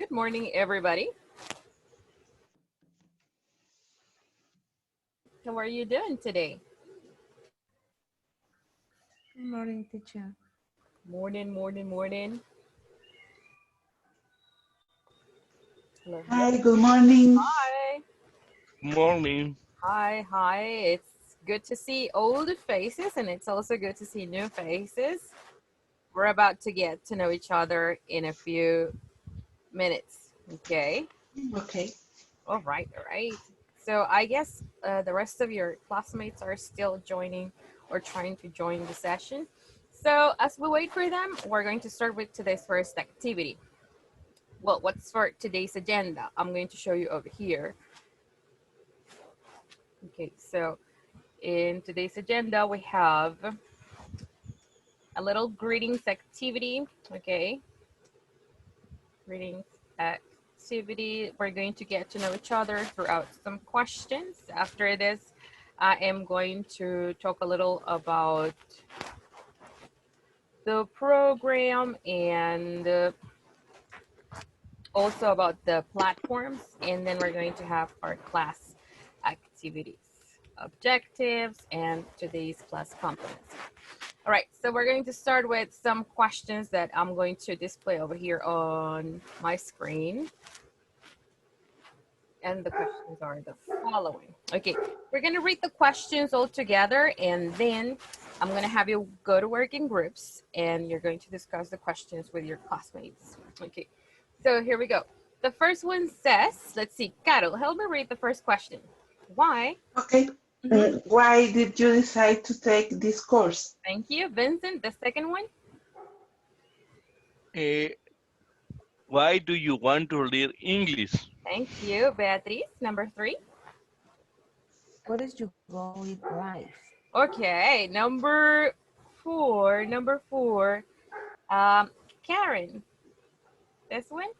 Good morning, everybody. How are you doing today? Good morning, teacher. Morning, morning, morning. Hello, hello. Hi, good morning. Hi. Morning. Hi, hi. It's good to see old faces and it's also good to see new faces. We're about to get to know each other in a few minutes. Okay. Okay. All right, all right. So I guess the rest of your classmates are still joining or trying to join the session. So as we wait for them, we're going to start with today's first activity. Well, what's for today's agenda? I'm going to show you over here. Okay, so in today's agenda, we have a little greetings activity. Okay, greetings activity. We're going to get to know each other throughout some questions. After this, I am going to talk a little about the program and also about the platforms, and then we're going to have our class activities, objectives, and today's class components. All right, so we're going to start with some questions that I'm going to display over here on my screen. And the questions are the following. Okay, we're gonna read the questions all together and then I'm gonna have you go to work in groups and you're going to discuss the questions with your classmates. Okay, so here we go. The first one says, let's see, Carol, help me read the first question. Why? Okay. Why did you decide to take this course? Thank you. Vincent, the second one. Eh, why do you want to learn English? Thank you. Beatriz, number 3. What is your goal in life? Okay, number 4, Karen, this one.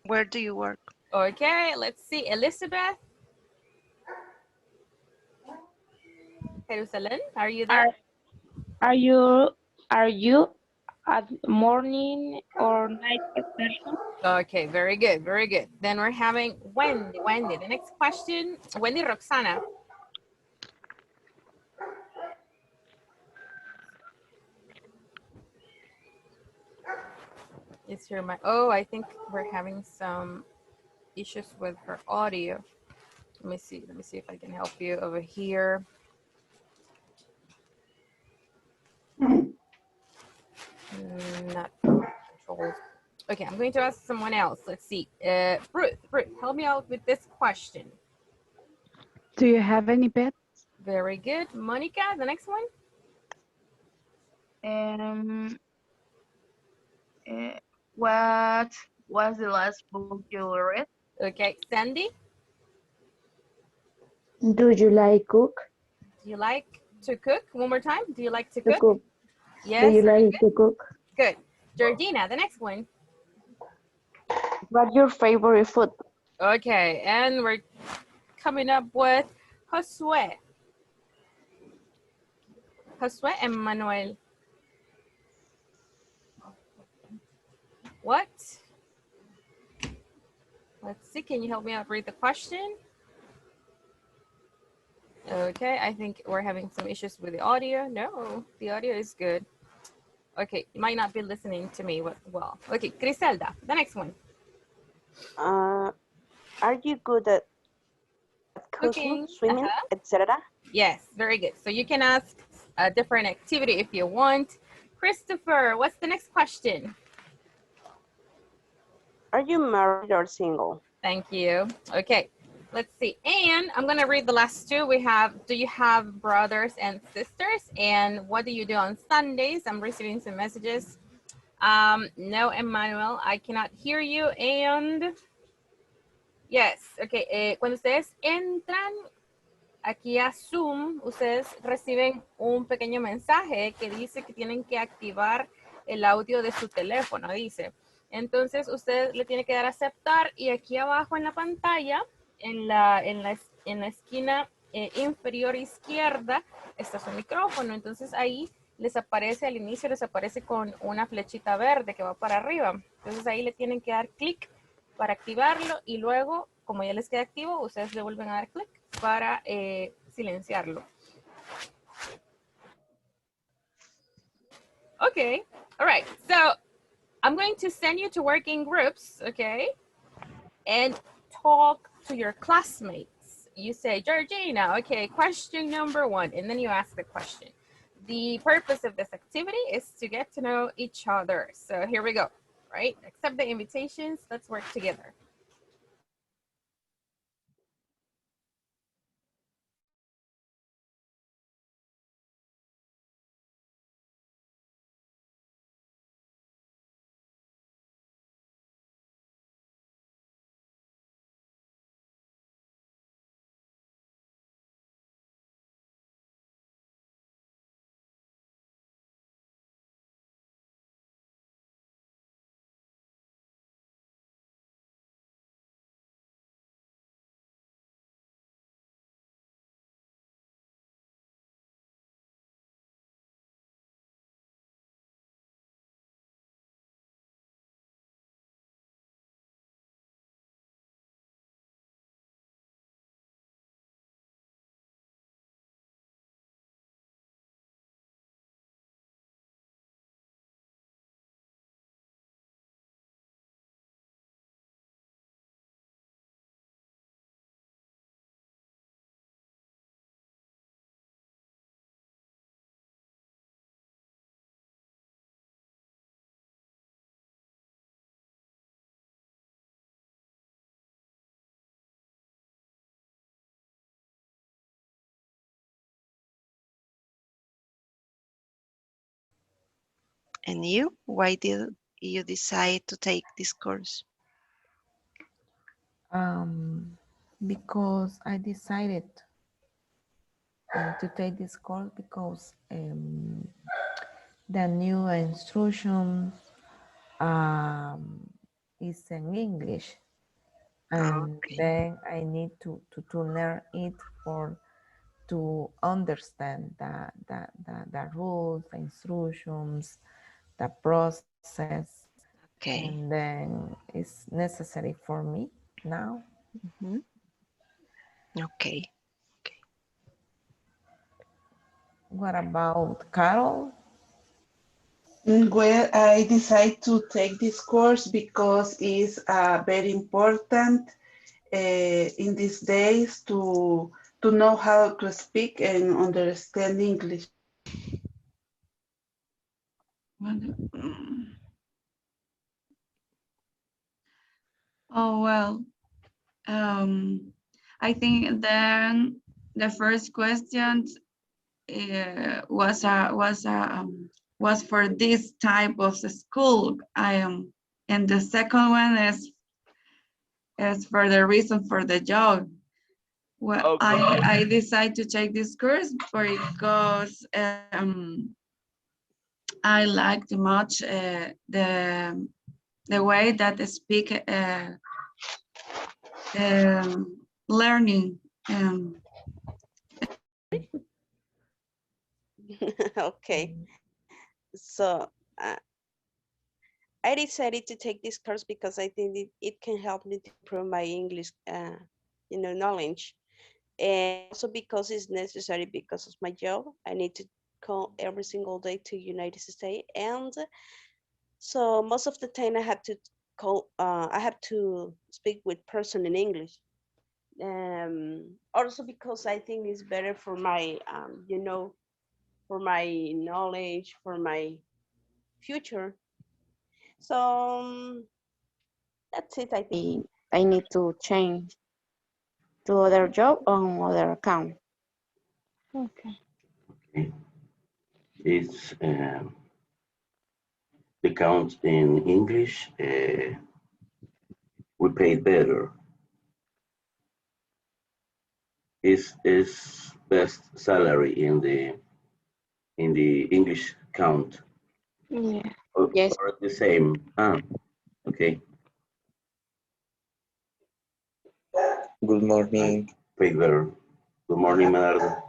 Where do you work? Okay, let's see. Elizabeth, Jerusalem, are you there? Are you are you a morning or night person? Okay, very good, very good. Then we're having Wendy. Wendy, the next question. Wendy Roxana. Is here my, oh, I think we're having some issues with her audio. Let me see if I can help you over here. Not controls. Okay, I'm going to ask someone else. Let's see. Ruth, help me out with this question. Do you have any pets? Very good. Monica, the next one. What was the last book you read? Okay, Sandy, Do you like cook? do you like to cook? One more time. Do you like to To cook? cook. Yes. Do you Very like to cook? good. Georgina, the next one. What's your favorite food? Okay, and we're coming up with Josue. Josue Emmanuel. What? Let's see, can you help me out read the question? Okay, I think we're having some issues with the audio. No, the audio is good. Okay, you might not be listening to me well. Okay, Griselda, the next one. Are you good at cooking, swimming, etc.? Yes, very good. So you can ask a different activity if you want. Christopher, what's the next question? Are you married or single? Thank you. Okay, let's see. And I'm going to read the last two. We have, do you have brothers and sisters? And what do you do on Sundays? I'm receiving some messages. No, Emmanuel, I cannot hear you. And yes, okay. Cuando ustedes entran aquí a Zoom, ustedes reciben un pequeño mensaje que dice que tienen que activar el audio de su teléfono, dice. Entonces, usted le tiene que dar a aceptar y aquí abajo en la pantalla, en la esquina inferior izquierda, está su micrófono. Entonces, ahí les aparece, al inicio les aparece con una flechita verde que va para arriba. Entonces, ahí le tienen que dar clic para activarlo y luego, como ya les queda activo, ustedes le vuelven a dar clic para silenciarlo. Okay, all right. So I'm going to send you to work in groups, okay? And talk to your classmates. You say, Georgina, okay, question number 1, and then you ask the question. The purpose of this activity is to get to know each other. So here we go, right? Accept the invitations, let's work together. And you, why did you decide to take this course? Because I decided to take this course because the new instructions is in English, and Okay. then I need to learn it for to understand the rules, the instructions, the process, Okay. and then it's necessary for me now. Mhm. Okay. What about Carol? Well, I decided to take this course because it's very important in these days to know how to speak and understand English. Oh, well, I think then the first question was for this type of school. And the second one is for the reason for the job. Well, Okay. I decided to take this course because I liked much the way that they speak learning. Okay. So I decided to take this course because I think it can help me to improve my English, knowledge. And also because it's necessary because of my job. I need to call every single day to United States. And so most of the time I have to call, I have to speak with person in English. Also because I think it's better for my, for my knowledge, for my future. So that's it, I think. I need to change to other job on other account. Okay. Okay. It's the count in English. We pay better. Is best salary in the English count. Yeah. Or, Yes. or the same. Okay. Good morning. Pay better. Good morning, Menardo.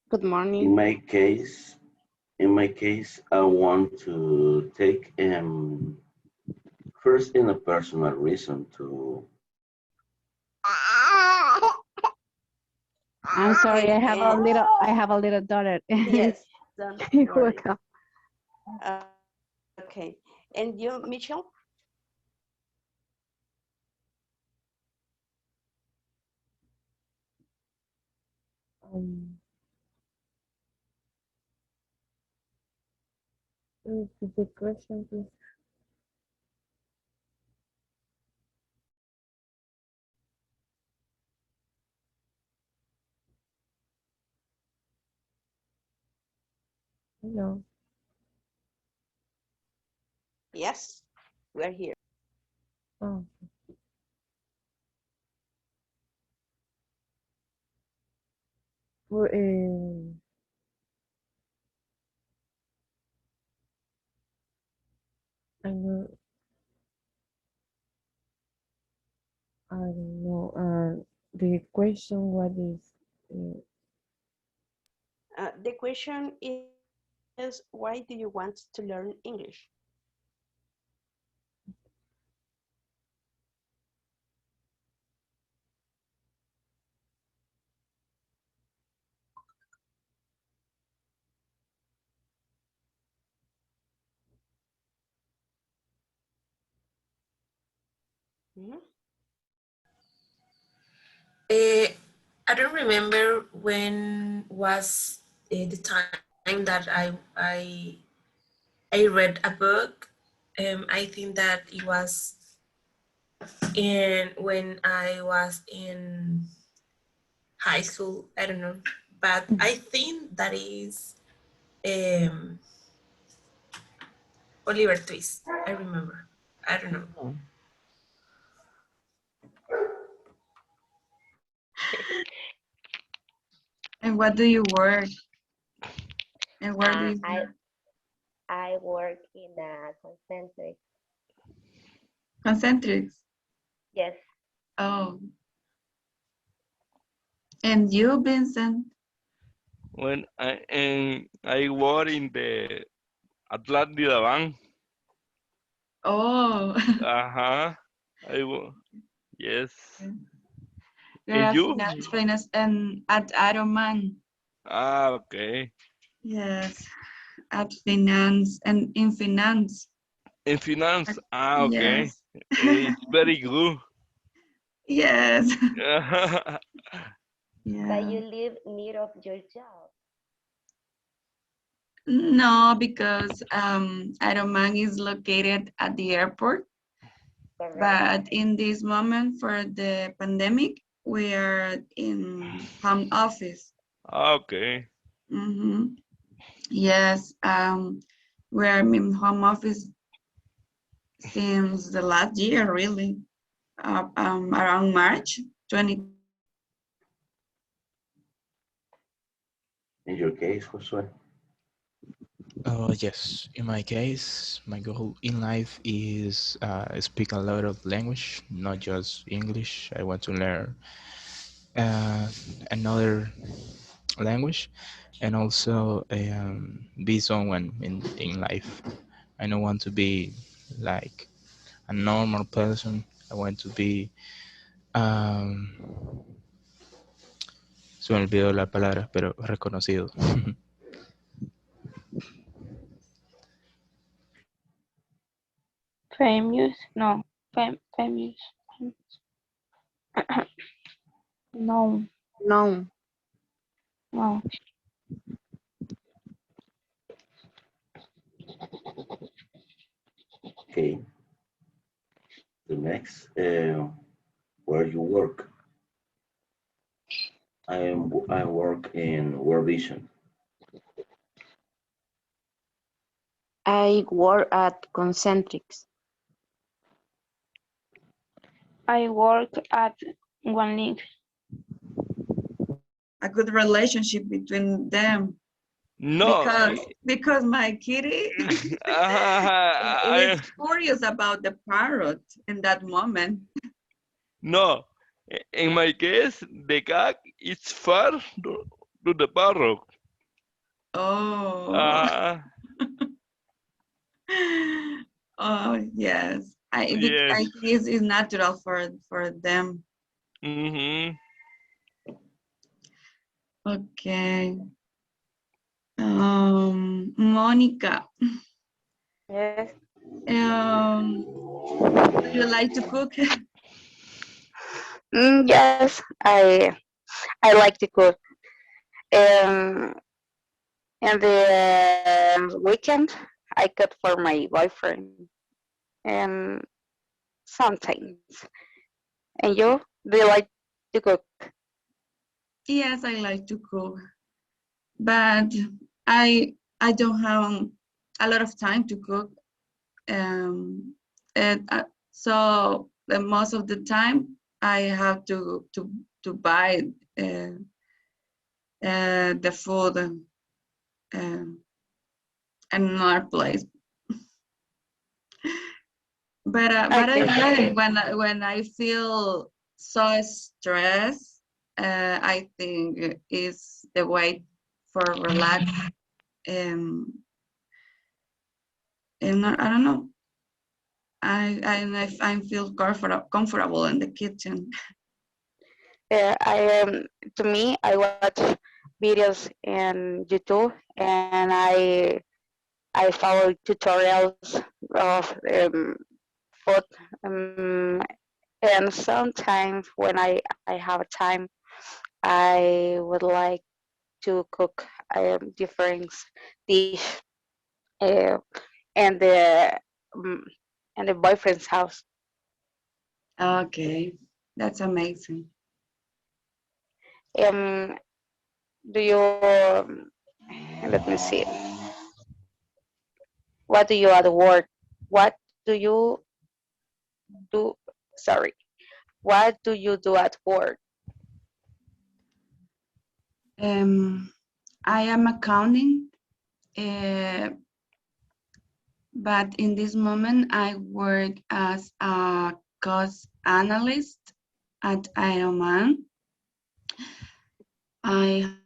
Good In morning. my case, I want to take First, in a personal reason to. I'm sorry, I have a And- little daughter. Yes, don't You're worry. welcome. Okay, and you, Michelle? Repeat the question, please. Hello. Yes, we're here. Oh. For, I know, I don't know. The question, what is? The question is, why do you want to learn English? Mhm. I don't remember when was the time that I read a book. I think that it was when I was in high school. I don't know, but I think that is Oliver Twist. I remember. I don't know. And what do you work? And where do you work? I work in a concentric. Concentrics. Yes. Oh. And you, Vincent? When I work in the Atlantida Bank. Oh. Yes. You're And a you? finance and at Aroman. Okay. Yes. At finance and in finance. In finance. Okay. Yes. It's very good. Yes. But Yeah. you live near of your job. No, because Aroman is located at the airport. Correct. But in this moment for the pandemic, we are in home office. Okay. Mm-hmm. Yes, we're in home office since the last year, really, around March 20. In your case, Josue? Yes, in my case, my goal in life is speak a lot of language, not just English. I want to learn another language and also be someone in life. I don't want to be like a normal person. I want to be, se me olvidó la palabra, pero reconocido. Famous? No. Famous. No. No. No. Okay. The next, where you work? I work in World Vision. I work at Concentrics. I work at One Link. A good relationship between them. No. Because my kitty is curious about the parrot in that moment. No. In my case, the cat is far to the parrot. Oh. Oh, yes. I Yes. think it's natural for them. Mm-hmm. Okay. Monica, Yes. do you like to cook? Yes, I like to cook. Um, and the weekend, I cook for my boyfriend. And sometimes. And you? Do you like to cook? Yes, I like to cook, but I don't have a lot of time to cook. Um, so most of the time I have to buy the food in another place. But I Okay. like when I feel so stressed. I think is the way for relax. Um, and I don't know. I feel comfortable in the kitchen. I to me, I watch videos in YouTube and I follow tutorials of food. And sometimes when I have time, I would like to cook different dish uh, and um, and the boyfriend's house. Okay, that's amazing. Um, do you let me see. What do you at work? What do you do? Sorry. What do you do at work? I am accounting, but in this moment I work as a cost analyst at Ironman. I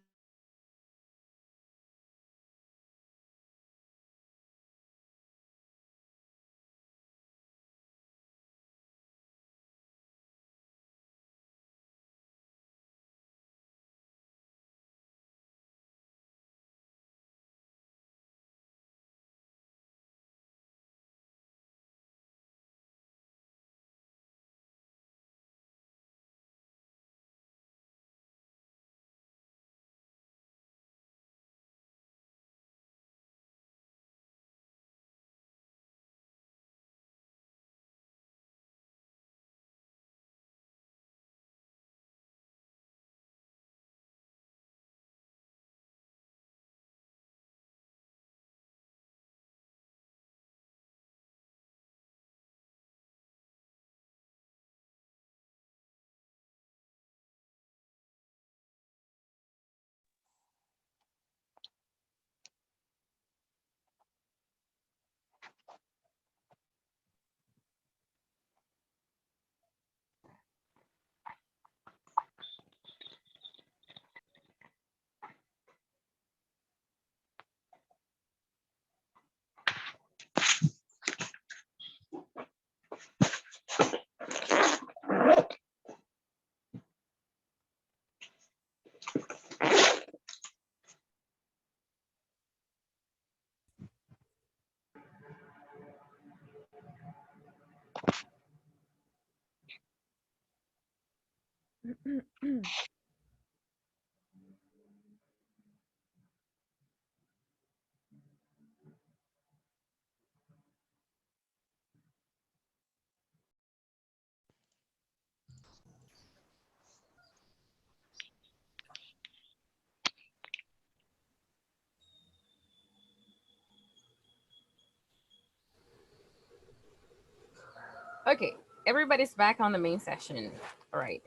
Okay, everybody's back on the main session. All right,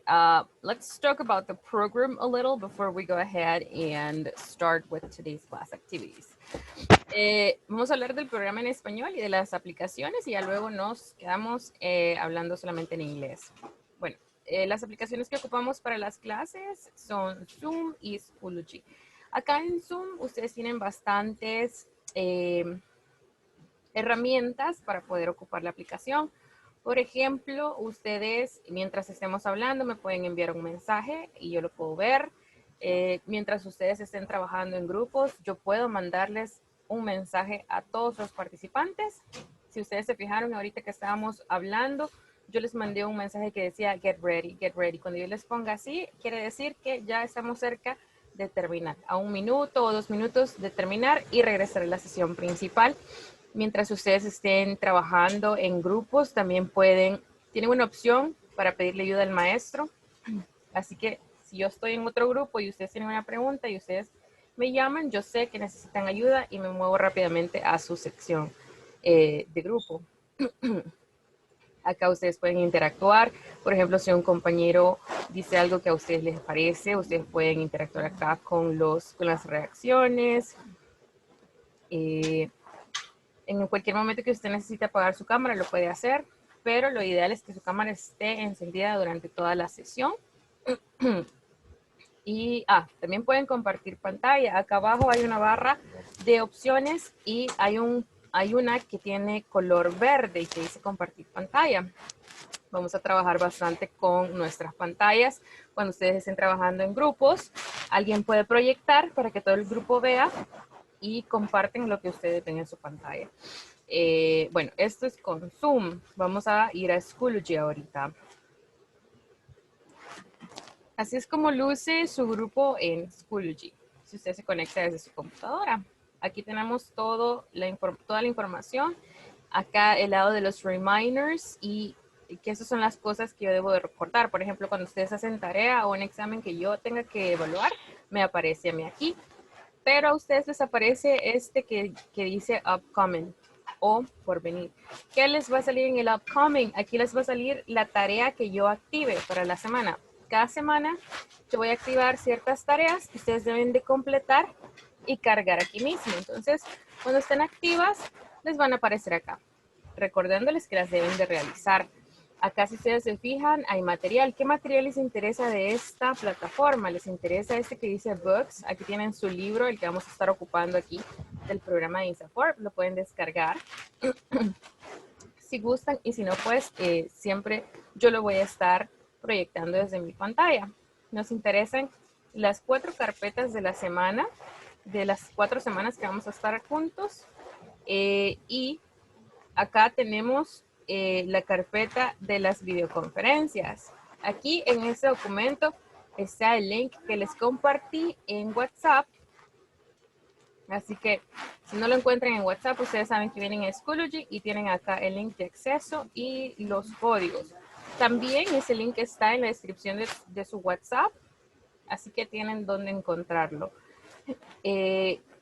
let's talk about the program a little before we go ahead and start with today's class activities. Vamos a hablar del programa en español y de las aplicaciones y ya luego nos quedamos hablando solamente en inglés. Bueno, las aplicaciones que ocupamos para las clases son Zoom y Schoology. Acá en Zoom ustedes tienen bastantes herramientas para poder ocupar la aplicación. Por ejemplo, ustedes, mientras estemos hablando, me pueden enviar un mensaje y yo lo puedo ver. Mientras ustedes estén trabajando en grupos, yo puedo mandarles un mensaje a todos los participantes. Si ustedes se fijaron ahorita que estábamos hablando, yo les mandé un mensaje que decía get ready, get ready. Cuando yo les ponga así, quiere decir que ya estamos cerca de terminar, a 1 minuto o 2 minutos de terminar y regresar a la sesión principal. Mientras ustedes estén trabajando en grupos, también tienen una opción para pedirle ayuda al maestro. Así que si yo estoy en otro grupo y ustedes tienen una pregunta y ustedes me llaman, yo sé que necesitan ayuda y me muevo rápidamente a su sección de grupo. Acá ustedes pueden interactuar. Por ejemplo, si un compañero dice algo que a ustedes les parece, ustedes pueden interactuar acá con las reacciones. En cualquier momento que usted necesite apagar su cámara, lo puede hacer, pero lo ideal es que su cámara esté encendida durante toda la sesión. Y también pueden compartir pantalla. Acá abajo hay una barra de opciones y hay una que tiene color verde y que dice compartir pantalla. Vamos a trabajar bastante con nuestras pantallas. Cuando ustedes estén trabajando en grupos, alguien puede proyectar para que todo el grupo vea y comparten lo que ustedes ven en su pantalla. Bueno, esto es con Zoom. Vamos a ir a Schoology ahorita. Así es como luce su grupo en Schoology. Si usted se conecta desde su computadora. Aquí tenemos toda la información. Acá el lado de los reminders y que esas son las cosas que yo debo de recordar. Por ejemplo, cuando ustedes hacen tarea o un examen que yo tenga que evaluar, me aparece a mí aquí. Pero a ustedes les aparece que dice upcoming o por venir. ¿Qué les va a salir en el upcoming? Aquí les va a salir la tarea que yo active para la semana. Cada semana yo voy a activar ciertas tareas que ustedes deben de completar y cargar aquí mismo. Entonces, cuando estén activas, les van a aparecer acá, recordándoles que las deben de realizar. Acá, si ustedes se fijan, hay material. ¿Qué material les interesa de esta plataforma? ¿Les interesa este que dice Books? Aquí tienen su libro, el que vamos a estar ocupando aquí del programa de INSAFORP. Lo pueden descargar si gustan y si no, pues siempre yo lo voy a estar proyectando desde mi pantalla. Nos interesan las 4 carpetas de la semana, de las 4 semanas que vamos a estar juntos. Y acá tenemos la carpeta de las videoconferencias. Aquí en este documento está el link que les compartí en WhatsApp. Así que si no lo encuentran en WhatsApp, ustedes saben que vienen a Schoology y tienen acá el link de acceso y los códigos. También ese link está en la descripción de su WhatsApp, así que tienen donde encontrarlo.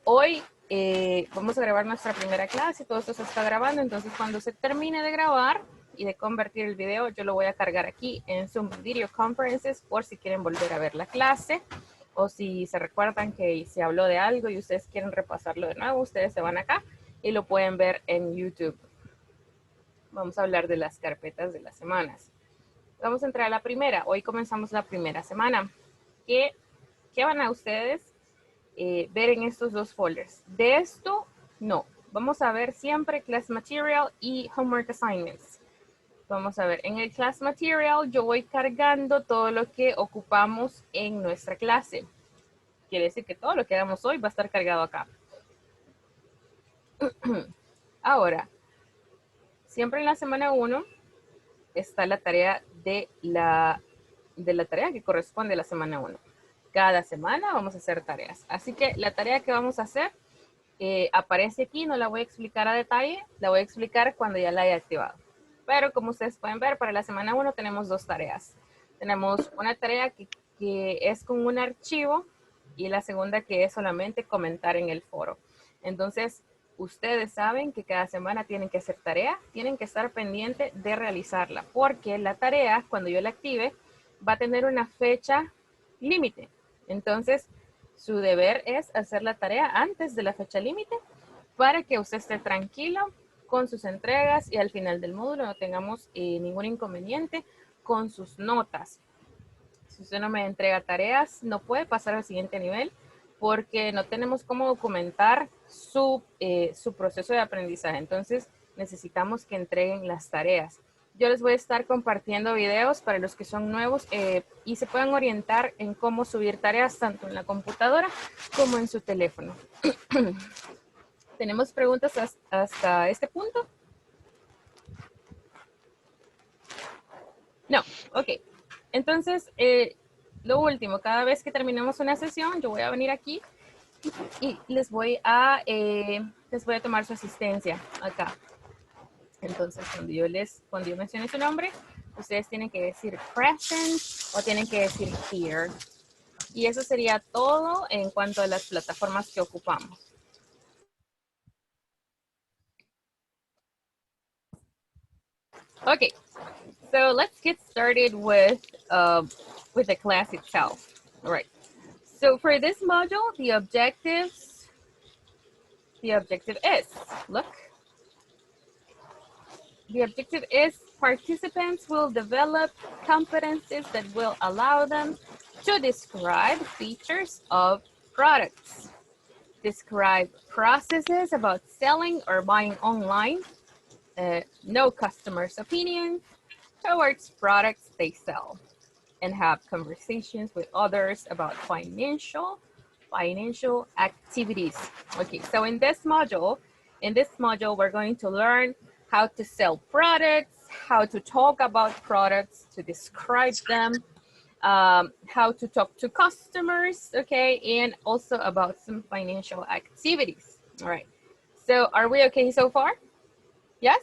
Hoy vamos a grabar nuestra primera clase, todo esto se está grabando, entonces cuando se termine de grabar y de convertir el video, yo lo voy a cargar aquí en Zoom Video Conferences por si quieren volver a ver la clase o si se recuerdan que se habló de algo y ustedes quieren repasarlo de nuevo, ustedes se van acá y lo pueden ver en YouTube. Vamos a hablar de las carpetas de las semanas. Vamos a entrar a la primera. Hoy comenzamos la primera semana. ¿Qué van a ustedes ver en estos 2 folders? De esto, no. Vamos a ver siempre Class Material y Homework Assignments. Vamos a ver, en el Class Material yo voy cargando todo lo que ocupamos en nuestra clase. Quiere decir que todo lo que hagamos hoy va a estar cargado acá. Ahora, siempre en la semana 1 está la tarea de la tarea que corresponde a la semana 1. Cada semana vamos a hacer tareas. Así que la tarea que vamos a hacer aparece aquí, no la voy a explicar a detalle, la voy a explicar cuando ya la haya activado. Pero como ustedes pueden ver, para la semana 1 tenemos 2 tareas. Tenemos una tarea que es con un archivo y la segunda que es solamente comentar en el foro. Entonces, ustedes saben que cada semana tienen que hacer tarea, tienen que estar pendientes de realizarla, porque la tarea, cuando yo la active, va a tener una fecha límite. Entonces, su deber es hacer la tarea antes de la fecha límite para que usted esté tranquilo con sus entregas y al final del módulo no tengamos ningún inconveniente con sus notas. Si usted no me entrega tareas, no puede pasar al siguiente nivel porque no tenemos cómo documentar su proceso de aprendizaje. Entonces, necesitamos que entreguen las tareas. yo les voy a estar compartiendo videos para los que son nuevos y se puedan orientar en cómo subir tareas tanto en la computadora como en su teléfono. ¿Tenemos preguntas hasta este punto? No, ok. Entonces, lo último, cada vez que terminemos una sesión, yo voy a venir aquí y les voy a tomar su asistencia acá. Entonces, cuando yo mencione su nombre, ustedes tienen que decir present o tienen que decir here. Y eso sería todo en cuanto a las plataformas que ocupamos. Okay, so let's get started with the class itself. All right. So for this module, the objective is, look. The objective is participants will develop competencies that will allow them to describe features of products, describe processes about selling or buying online, know customers' opinions towards products they sell, and have conversations with others about financial activities. Okay, so in this module, we're going to learn how to sell products, how to talk about products, to describe them, how to talk to customers, okay, and also about some financial activities. All right, so are we okay so far? Yes?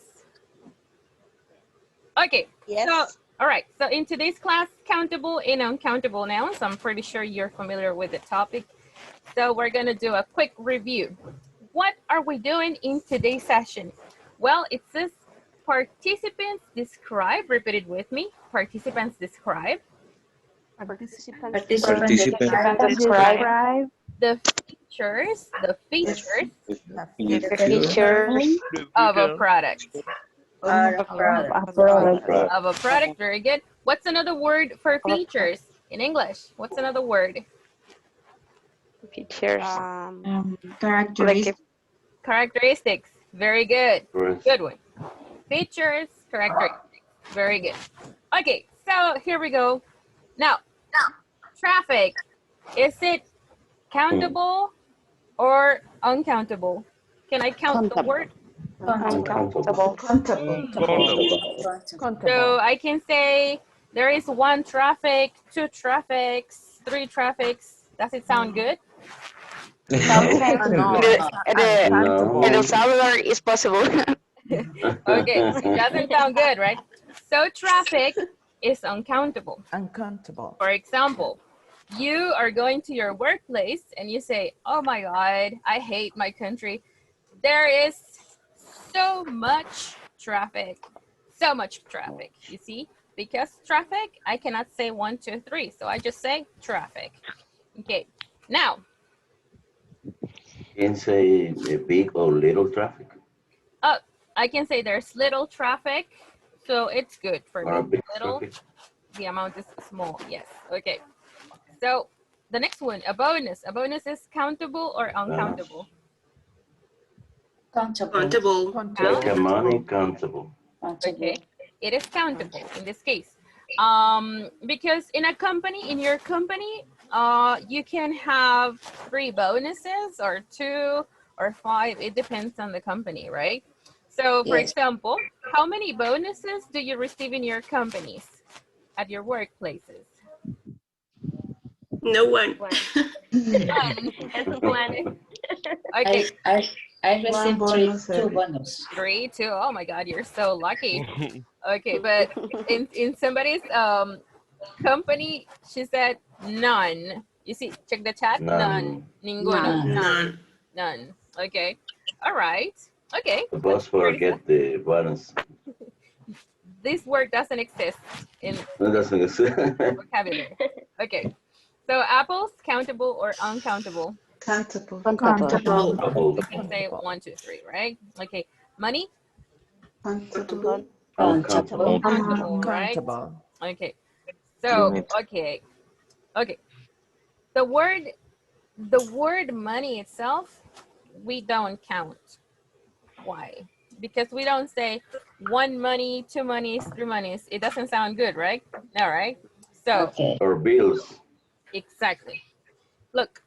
Okay, yes. So, all right, so in today's class, countable and uncountable nouns, I'm pretty sure you're familiar with the topic. So we're gonna do a quick review. What are we doing in today's session? Well, it says participants describe, repeat it with me, participants describe. Participants Participants Describe the features of of a product. Of a product, very good. What's another word for features in English? What's another word? features. Characteristics. Characteristics, very good. Correct. Good one. Features, characteristics, very good. Okay, so here we go. Now, traffic, is it countable or uncountable? Can I count the word? Uncountable. So I can say there is 1 traffic, 2 traffics, 3 traffics. Does it sound good? In El Salvador is possible. Okay, it doesn't sound good, right? So traffic is uncountable. Uncountable. For example, you are going to your workplace and you say, oh my God, I hate my country. There is so much traffic, you see? Because traffic, I cannot say 1, 2, 3. So I just say traffic. Okay, now. You can say big or little traffic. I can say there's little traffic, so it's good for Or me. big Little, traffic. the amount is small, yes, okay. So the next one, a bonus. A bonus is countable or uncountable? Countable. Like a money countable. Okay, it is countable in this case. Because in your company, you can have 3 bonuses or 2 or 5. It depends on the company, right? So for example, how many bonuses do you receive in your companies at your workplaces? No one. Okay. I received bonus, 2 bonus. 3, 2. Oh my God, you're so lucky. Okay, but in somebody's company, she said none. You see, check the chat. None. Ninguno. None. Okay. All right. Okay. The boss forget the bonus. This word doesn't exist in No, doesn't exist. vocabulary. Okay. So apples, countable or uncountable? Countable. You can say 1, 2, 3, right? Okay. Money? Countable. Uncountable. Uncountable, right? Okay. So, okay. The word money itself, we don't count. Why? Because we don't say one money, two monies, three monies. It doesn't sound good, right? No, right? So, Okay. Or bills. exactly. Look,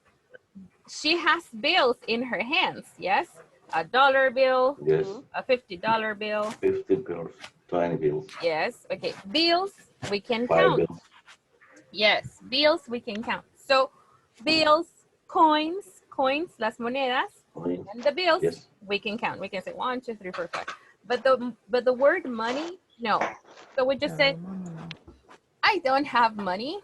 she has bills in her hands, yes? A dollar bill, Yes. a $50 bill. 50 bills. 20 bills. Yes, okay. Bills, we can 5 count. bills. Yes, bills, we can count. So, bills, coins, las monedas, Coins. and the bills, Yes. we can count. We can say 1, 2, 3, 4, 5. But the word money, no. So we just say, I don't have money.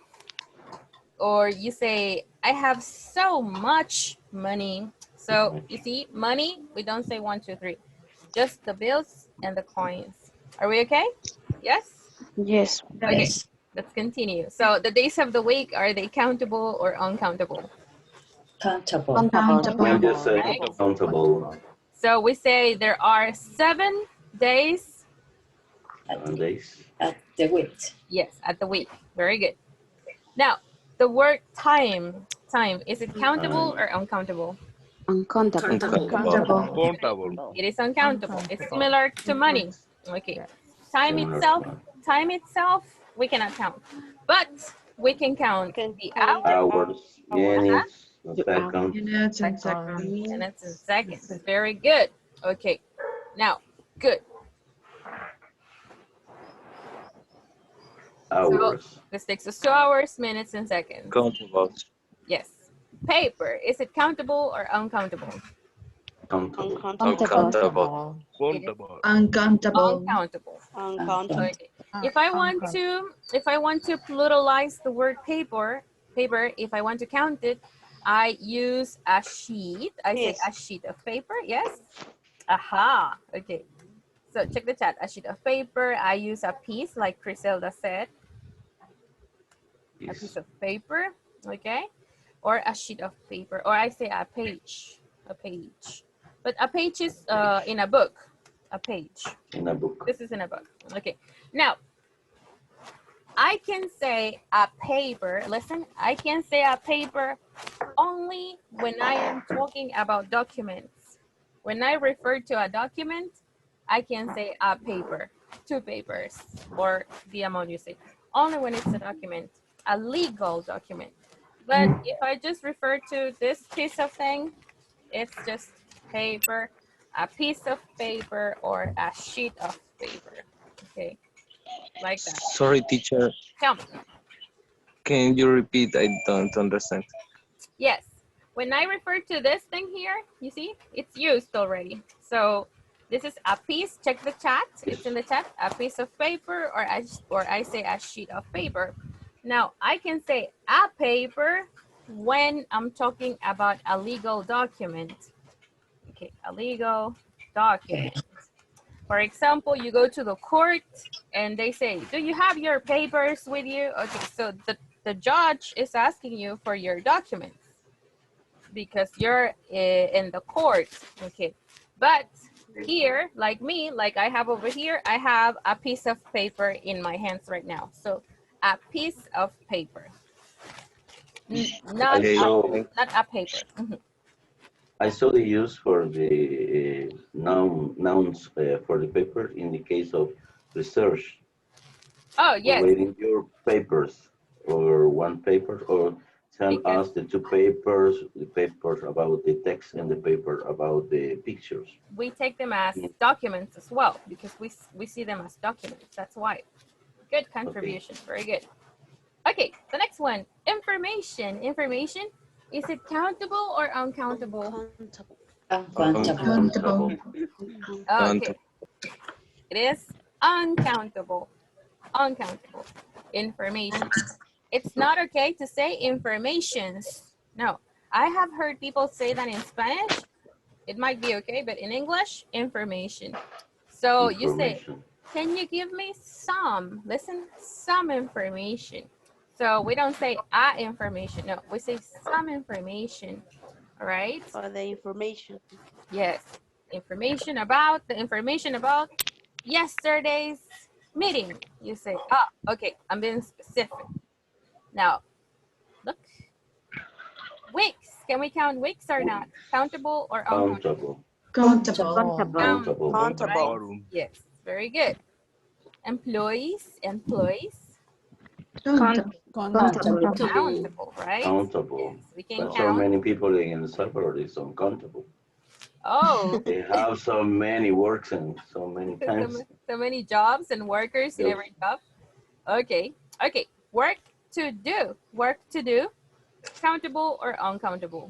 Or you say, I have so much money. So you see, money, we don't say 1, 2, 3. Just the bills and the coins. Are we okay? Yes? Yes. Okay, Yes. let's continue. So the days of the week, are they countable or uncountable? Countable. We just say Right. countable. So we say there are 7 days. 7 days. At the week. Yes, at the week. Very good. Now, the word time, is it countable or uncountable? Uncountable. Countable. It is uncountable. It's similar to money. Okay. Time itself, we cannot count. But we can count the hours, Hours, minutes, seconds. Minutes and seconds. minutes, and seconds. Very good. Okay. Now, good. Hours. So this takes us 2 hours, minutes, and seconds. Countable. Yes. Paper, is it countable or uncountable? Countable. Uncountable. Countable. Uncountable. Uncountable. Uncountable. Okay. If I want to pluralize the word paper, if I want to count it, I use a sheet. I say Yes. a sheet of paper. Yes. Aha. Okay. So check the chat. A sheet of paper. I use a piece, like Griselda said. A piece of paper. Okay. Or a sheet of paper. Or I say a page. A page. But a page is in a book. A page. In a book. This is in a book. Okay. Now, I can say a paper. Listen, I can say a paper only when I am talking about documents. When I refer to a document, I can say a paper, 2 papers, or the amount you say. Only when it's a document, a legal document. But if I just refer to this piece of thing, it's just paper, a piece of paper, or a sheet of paper. Okay, like that. Sorry, teacher. Tell me. Can you repeat? I don't understand. Yes, when I refer to this thing here, you see, it's used already. So this is a piece, check the chat, it's in the chat, a piece of paper, or I say a sheet of paper. Now, I can say a paper when I'm talking about a legal document. Okay, a legal document. For example, you go to the court and they say, do you have your papers with you? Okay, so the judge is asking you for your documents because you're in the court. Okay, but here, like me, like I have over here, I have a piece of paper in my hands right now. So a piece of paper, not a paper. I saw the use for the nouns for the paper in the case of research. Oh, yes. Reading your papers, or one paper, or send us the 2 papers, the papers about the text and the paper about the pictures. We take them as documents as well because we see them as documents. That's why. Good contribution. Okay. Very good. Okay, the next one, information. Information, is it countable or uncountable? Uncountable. Okay, it is uncountable. Uncountable. Information. It's not okay to say informations. No, I have heard people say that in Spanish. It might be okay, but in English, information. So you say, can you give me some, listen, some information. So we don't say information. No, we say some information. All right. Or the information. Yes. Information about yesterday's meeting. You say, okay, I'm being specific. Now, look. Weeks. Can we count weeks or not? Countable or uncountable? Countable. Countable. Countable. Right? Yes. very good. Employees, countable, right? Countable. Yes, we can But so count. many people in El Salvador is uncountable. Oh, They have so many works and so many times. so many jobs and workers in Yep. every job. Okay, okay. Work to do, countable or uncountable?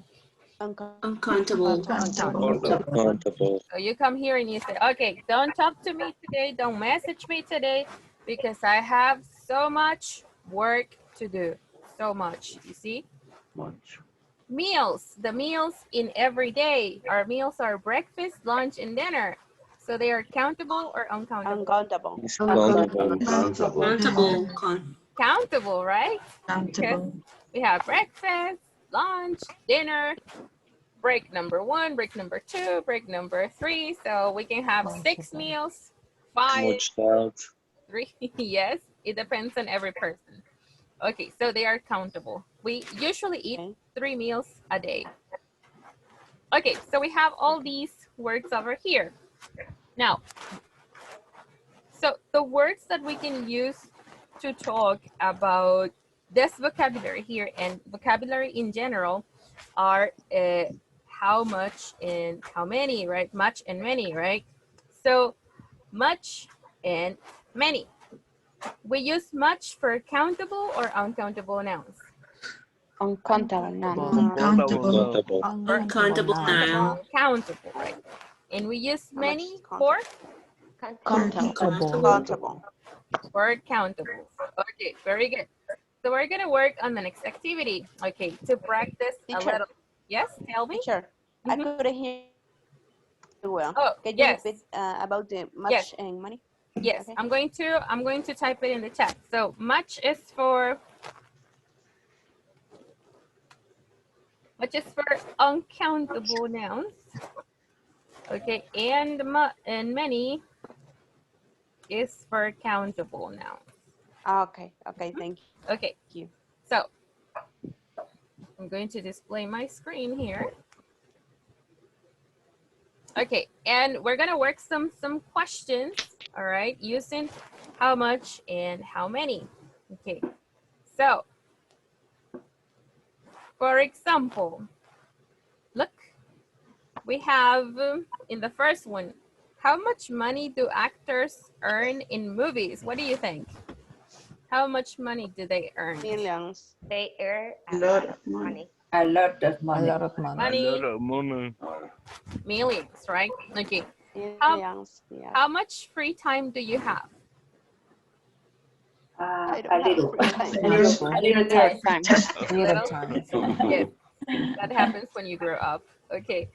Uncountable. Uncountable. So you come here and you say, okay, don't talk to me today, don't message me today, because I have so much work to do. So much, you see? Much. Meals, the meals in every day. Our meals are breakfast, lunch, and dinner. So they are countable or uncountable? Uncountable. Countable. Countable, right? Because we have breakfast, lunch, dinner, break number 1, break number 2, break number 3. So we can have 6 meals, 5, Much doubt. 3. Yes, it depends on every person. Okay, so they are countable. We usually eat 3 meals a day. Okay, so we have all these words over here. Now, so the words that we can use to talk about this vocabulary here and vocabulary in general are how much and how many, right? Much and many, right? So much and many. We use much for countable or uncountable nouns. Uncountable nouns. Uncountable. Uncountable noun. Uncountable, right? And we use many for Countable. for countable. Okay, very good. So we're gonna work on the next activity. Okay, to practice a Teacher. little. Yes, tell me. Teacher, I couldn't hear you well. Oh, Can you yes. repeat about the much Yes. and money? Yes, Okay. I'm going to type it in the chat. So much is for uncountable nouns. Okay, and many is for countable nouns. Okay, okay, thank you. Okay, so I'm going to display my screen here. Okay, and we're gonna work some questions, all right, using how much and how many. Okay, so for example, look, we have in the first one, how much money do actors earn in movies? What do you think? How much money do they earn? Millions. They earn A lot of money. A lot of money. A lot of money. Millions, right? Okay. Millions. Yeah. How much free time do you have? A little. A little time. Yes, that happens when you grow up. Okay.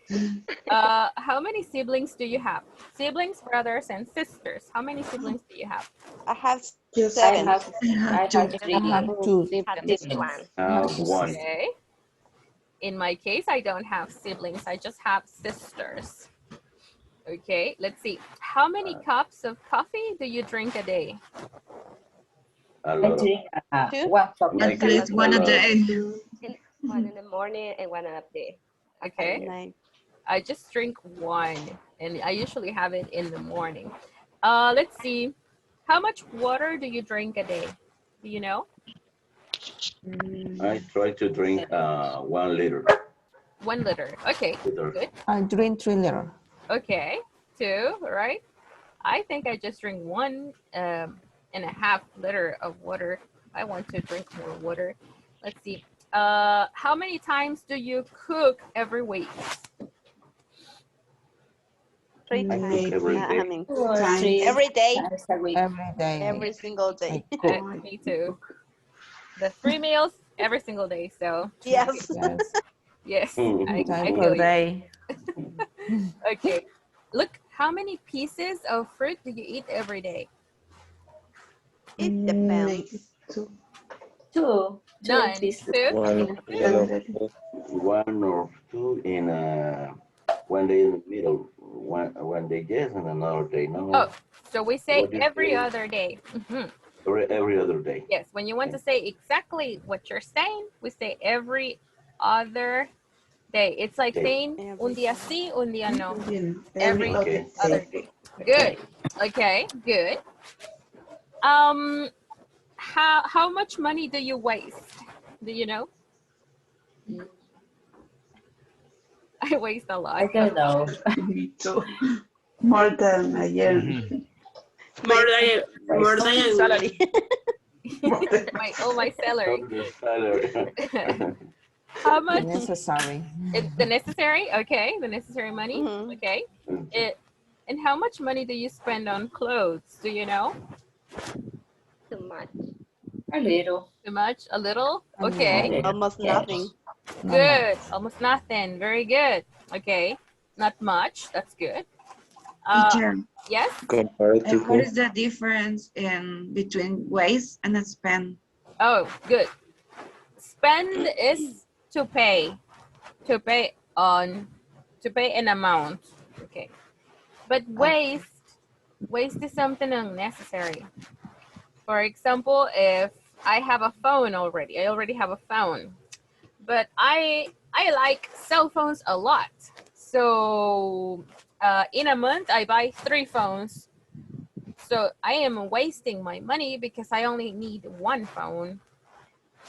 How many siblings do you have? Siblings, brothers, and sisters. How many siblings do you have? I have Yes, seven. I have two. One. Okay. In my case, I don't have siblings. I just have sisters. Okay, let's see. How many cups of coffee do you drink a day? A I lot of. drink Two? one cup. At least one a day. One in the morning and one at the Okay. Nine. I just drink one, and I usually have it in the morning. Let's see. How much water do you drink a day? Do you know? I try to drink 1 liter. 1 liter. Okay, good. I drink 3 liter. Okay, 2, right? I think I just drink 1.5 liter of water. I want to drink more water. Let's see. How many times do you cook every week? 3 times. Every day. I mean, Three every day. times a week. Every day. Every single day. Me too. The 3 meals every single day. So Yes. Yes. yes, I Time feel per you. day. Okay. Look, how many pieces of fruit do you eat every day? It depends. Two None. pieces. 2? One, One or two in 1 day in the middle. One day yes and another day no. Oh, so we say What do you every say? other day. Mhm. Every other day. Yes, when you want to say exactly what you're saying, we say every other day. It's like Okay. saying un día sí, un día no. Every Every Okay. other day. Good. Okay, good. How much money do you waste? Do you know? I waste a lot. I don't know. Me too. More than a year. More than salary. My salary. The salary. How much? Necessary. The necessary? Okay, the necessary money. Okay. And how much money do you spend on clothes? Do you know? Too much. A little. Too much? A little? Okay. Almost Yes. nothing. Good. Almost nothing. Very good. Okay. Not much. That's good. Teacher, Yes? what Comparatively. is the difference in between waste and spend? Oh, good. Spend is to pay. To pay an amount. Okay. But waste is something unnecessary. For example, if I have a phone already, I already have a phone, but I like cell phones a lot. So in a month, I buy 3 phones. So I am wasting my money because I only need 1 phone.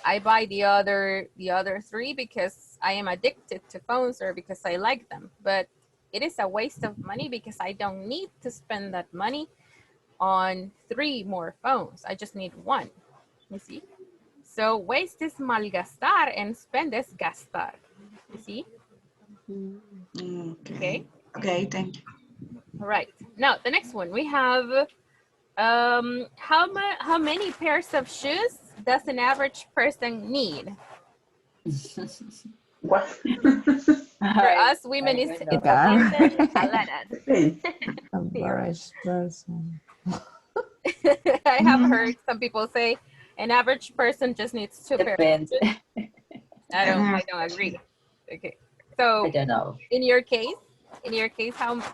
I buy the other 3 because I am addicted to phones or because I like them. But it is a waste of money because I don't need to spend that money on 3 more phones. I just need 1. You see? So waste is malgastar and spend is gastar. You see? Okay. Okay, thank you. All right. Now the next one we have. How many pairs of shoes does an average person need? What? For us women, it's Depends. a lot. Average person. I have heard some people say an average person just needs 2 pairs. Depends. I don't agree. Okay. So I don't know. in your case,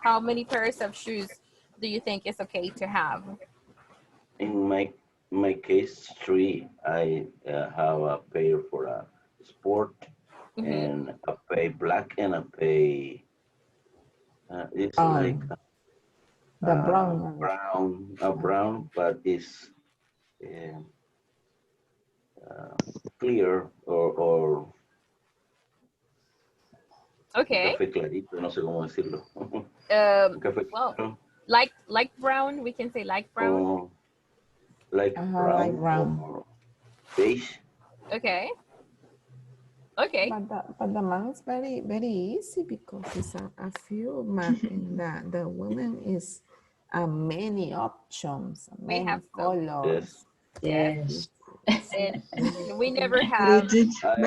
how many pairs of shoes do you think is okay to have? In my case, 3. I have a pair for a sport, and a pair black and a pair. It's like The brown one. brown, but it's clear or Okay. café clarito, no sé cómo decirlo. Café Well, claro, like brown, we can say like brown. o like Like brown brown. or beige. Okay. Okay. But the man is very easy because it's a few marking that the woman is many options, We many have some. colors. Yes. And we never But have. but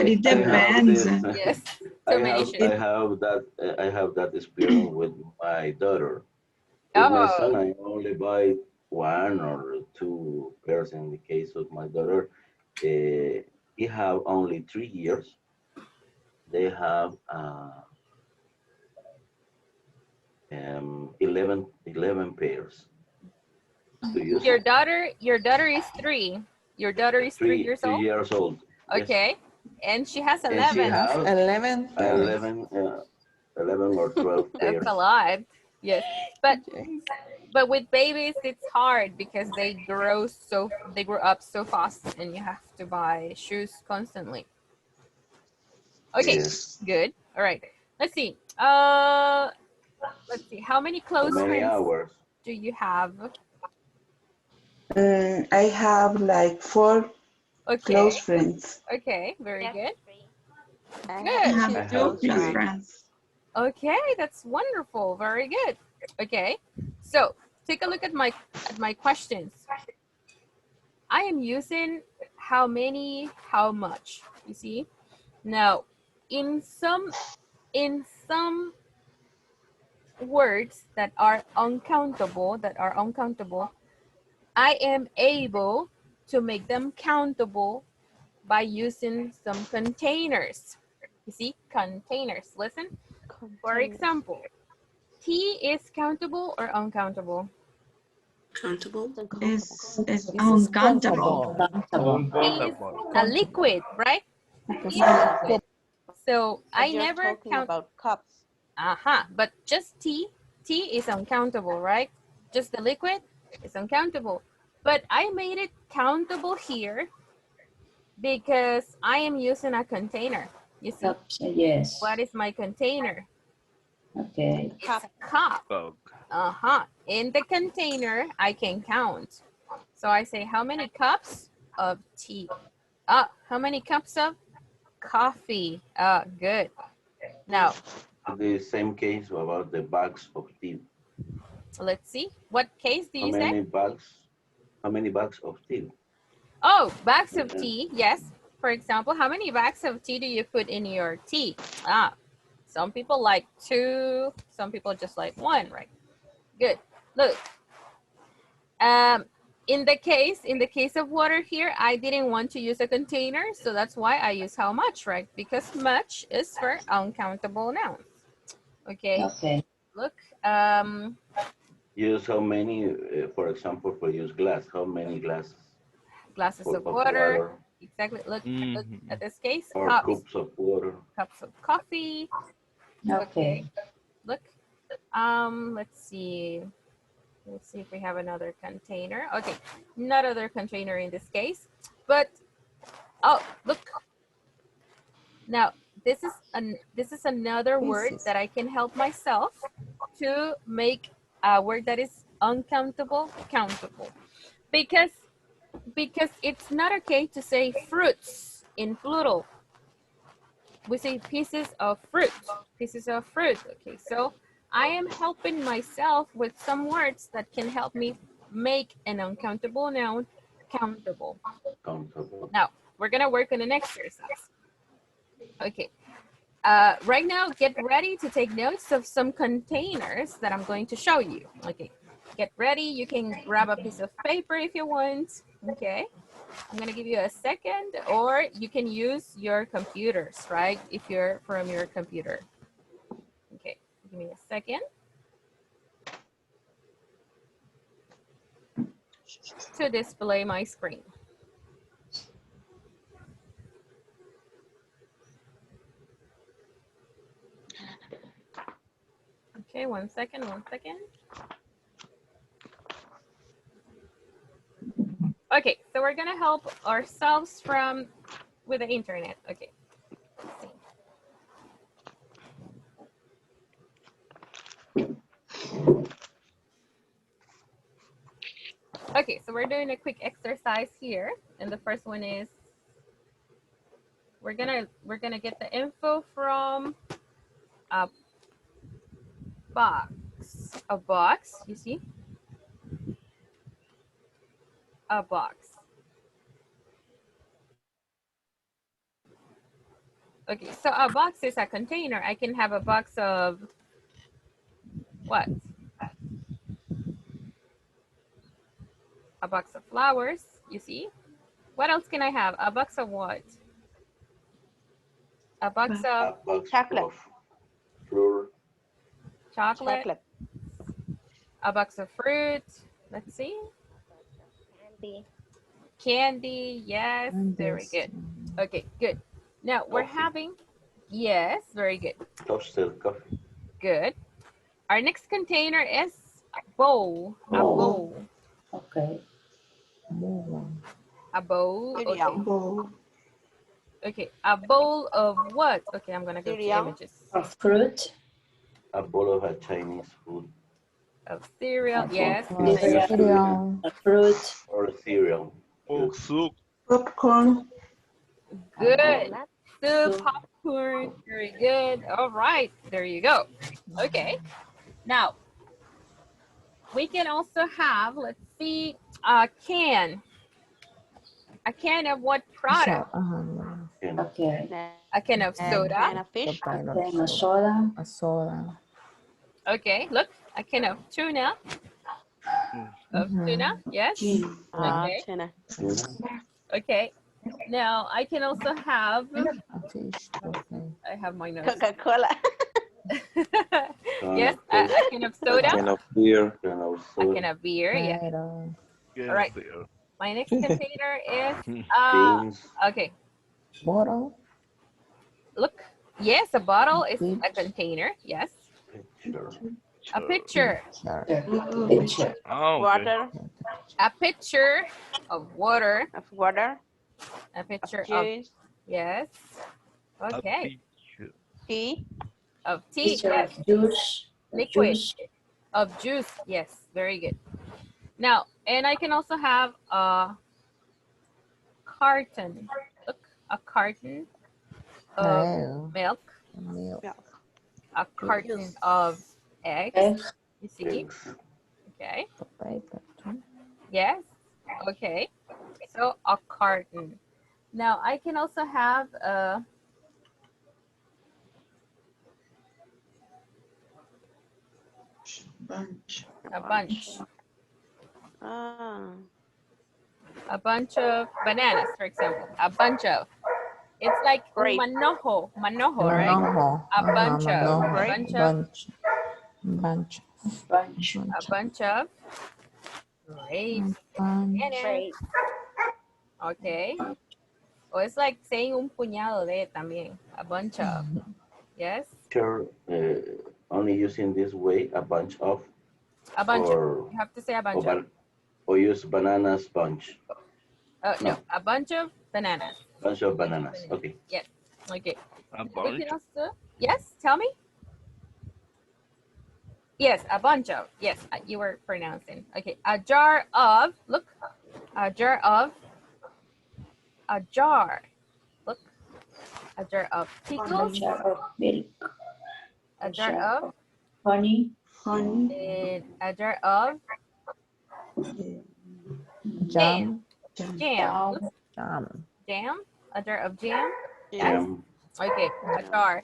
it I have depends. this. Yes. So many shoes. I have that experience with my daughter. With my son, Oh, I only buy 1 or 2 pairs. In the case of my daughter, he have only 3 years. They have 11 pairs to use. your daughter is 3. Your daughter is 3 years 3 old. years old. Yes. Okay. And she has And she 11. have 11 pairs. 11 or 12 pairs. That's a lot. Yes. But with babies, it's hard because they grow up so fast, and you have to buy shoes constantly. Okay. Yes. Good. All right. Let's see. Let's see. How many So close many friends hours. do you have? I have like 4 Okay. close friends. Okay. Very good. I Good. have I 2 have close 3. friends. Okay, that's wonderful. Very good. Okay, so take a look at my questions. I am using how many, how much. You see? Now, in some words that are uncountable, I am able to make them countable by using some containers. You see, containers. Listen. For example, tea is countable or uncountable? countable. It's uncountable. Tea is a liquid, right? Tea is a liquid. So I you're never talking count. about cups. But just tea is uncountable, right? Just the liquid is uncountable. But I made it countable here because I am using a container. You see? Cups, yes. What is my container? Okay. It's a cup. In the container, I can count. So I say, how many cups of tea? How many cups of coffee? Good. Now, The same case about the bags of tea. let's see. What case do you say? How many bags of tea? Oh, bags of tea. Yes. For example, how many bags of tea do you put in your tea? Some people like 2. Some people just like 1, right? Good. Look. In the case of water here, I didn't want to use a container, so that's why I use how much, right? Because much is for uncountable nouns. Okay. Okay. Look. Use how many, for example, for use glass, how many glasses? Glasses of water. Exactly. Look at this case. Or cups of water. Cups of coffee. Okay. Look. Let's see. Let's see if we have another container. Okay, not other container in this case, but look. Now this is another word that I can help myself to make a word that is uncountable countable, because it's not okay to say fruits in plural. We say pieces of fruit. Okay, so I am helping myself with some words that can help me make an uncountable noun countable. Now, we're gonna work on an exercise. Okay, right now, get ready to take notes of some containers that I'm going to show you. Okay, get ready. You can grab a piece of paper if you want. Okay, I'm gonna give you a second, or you can use your computers, right? If you're from your computer. Okay, give me a second. To display my screen. Okay, one second. Okay, so we're gonna help ourselves with the internet. Okay. Okay, so we're doing a quick exercise here, and the first one is we're gonna get the info from a box. A box, you see? A box. Okay, so a box is a container. I can have a box of what? A box of flowers, you see? What else can I have? A box of what? A box of chocolate. Chocolate. A box of fruit. Let's see. Candy, yes, very good. Okay, good. Now we're having, yes, very good. Toasted coffee. Good. Our next container is a bowl. A bowl. Okay. A bowl. Okay. Okay, a bowl of what? Okay, I'm gonna go to images. Of fruit. A bowl of a Chinese food. Of cereal, yes. Cereal. A fruit. Or cereal. Or soup. Popcorn. Good. Soup, popcorn, very good. All right, there you go. Okay, now we can also have, let's see, a can. A can of what product? Okay. A can of soda. Can of fish. Then a soda. A soda. Okay, look, a can of tuna. Of tuna, yes. Okay. Tuna. Okay. Now I can also have. A fish. Okay. I have my notes. Coca-Cola. Yes, a can of soda. A can of beer. A can of beer. Yeah. All right. My next container is Beans. okay. Bottle. Look, Yes, a bottle is a container. Yes. Picture. A pitcher. Picture. Oh, okay. Water. A pitcher of water. Of water. A pitcher of, Juice. yes. Okay. Tea. Of tea. Picture Yes. of juice. Liquid. Juice. Of juice. Yes. Very good. Now, and I can also have a carton. Look, a carton of milk. A carton of eggs. You see? Okay. Yes. Okay. So a carton. Now I can also have a bunch. A bunch. Ah. A bunch of bananas, for example. A bunch of. It's like Grape. manojo, right? A bunch of. A bunch of. A bunch of grapes. Bananas. Okay. Or it's like saying un puñado de también. A bunch of. Yes. Sure. Only using this way, a bunch of. A bunch or, of. You have to say a bunch of. Or use bananas bunch. No, a bunch of bananas. Bunch of bananas. Okay. Yes. Okay. A We bunch. can also, yes, tell me. Yes, a bunch of. Yes, you were pronouncing. Okay, a jar of. Look, a jar of. A jar. Look, a jar of pickles. A jar of milk. A jar of honey. And a jar of Jam. jam. Look, jam. A jar of jam. Yes. Okay, a jar.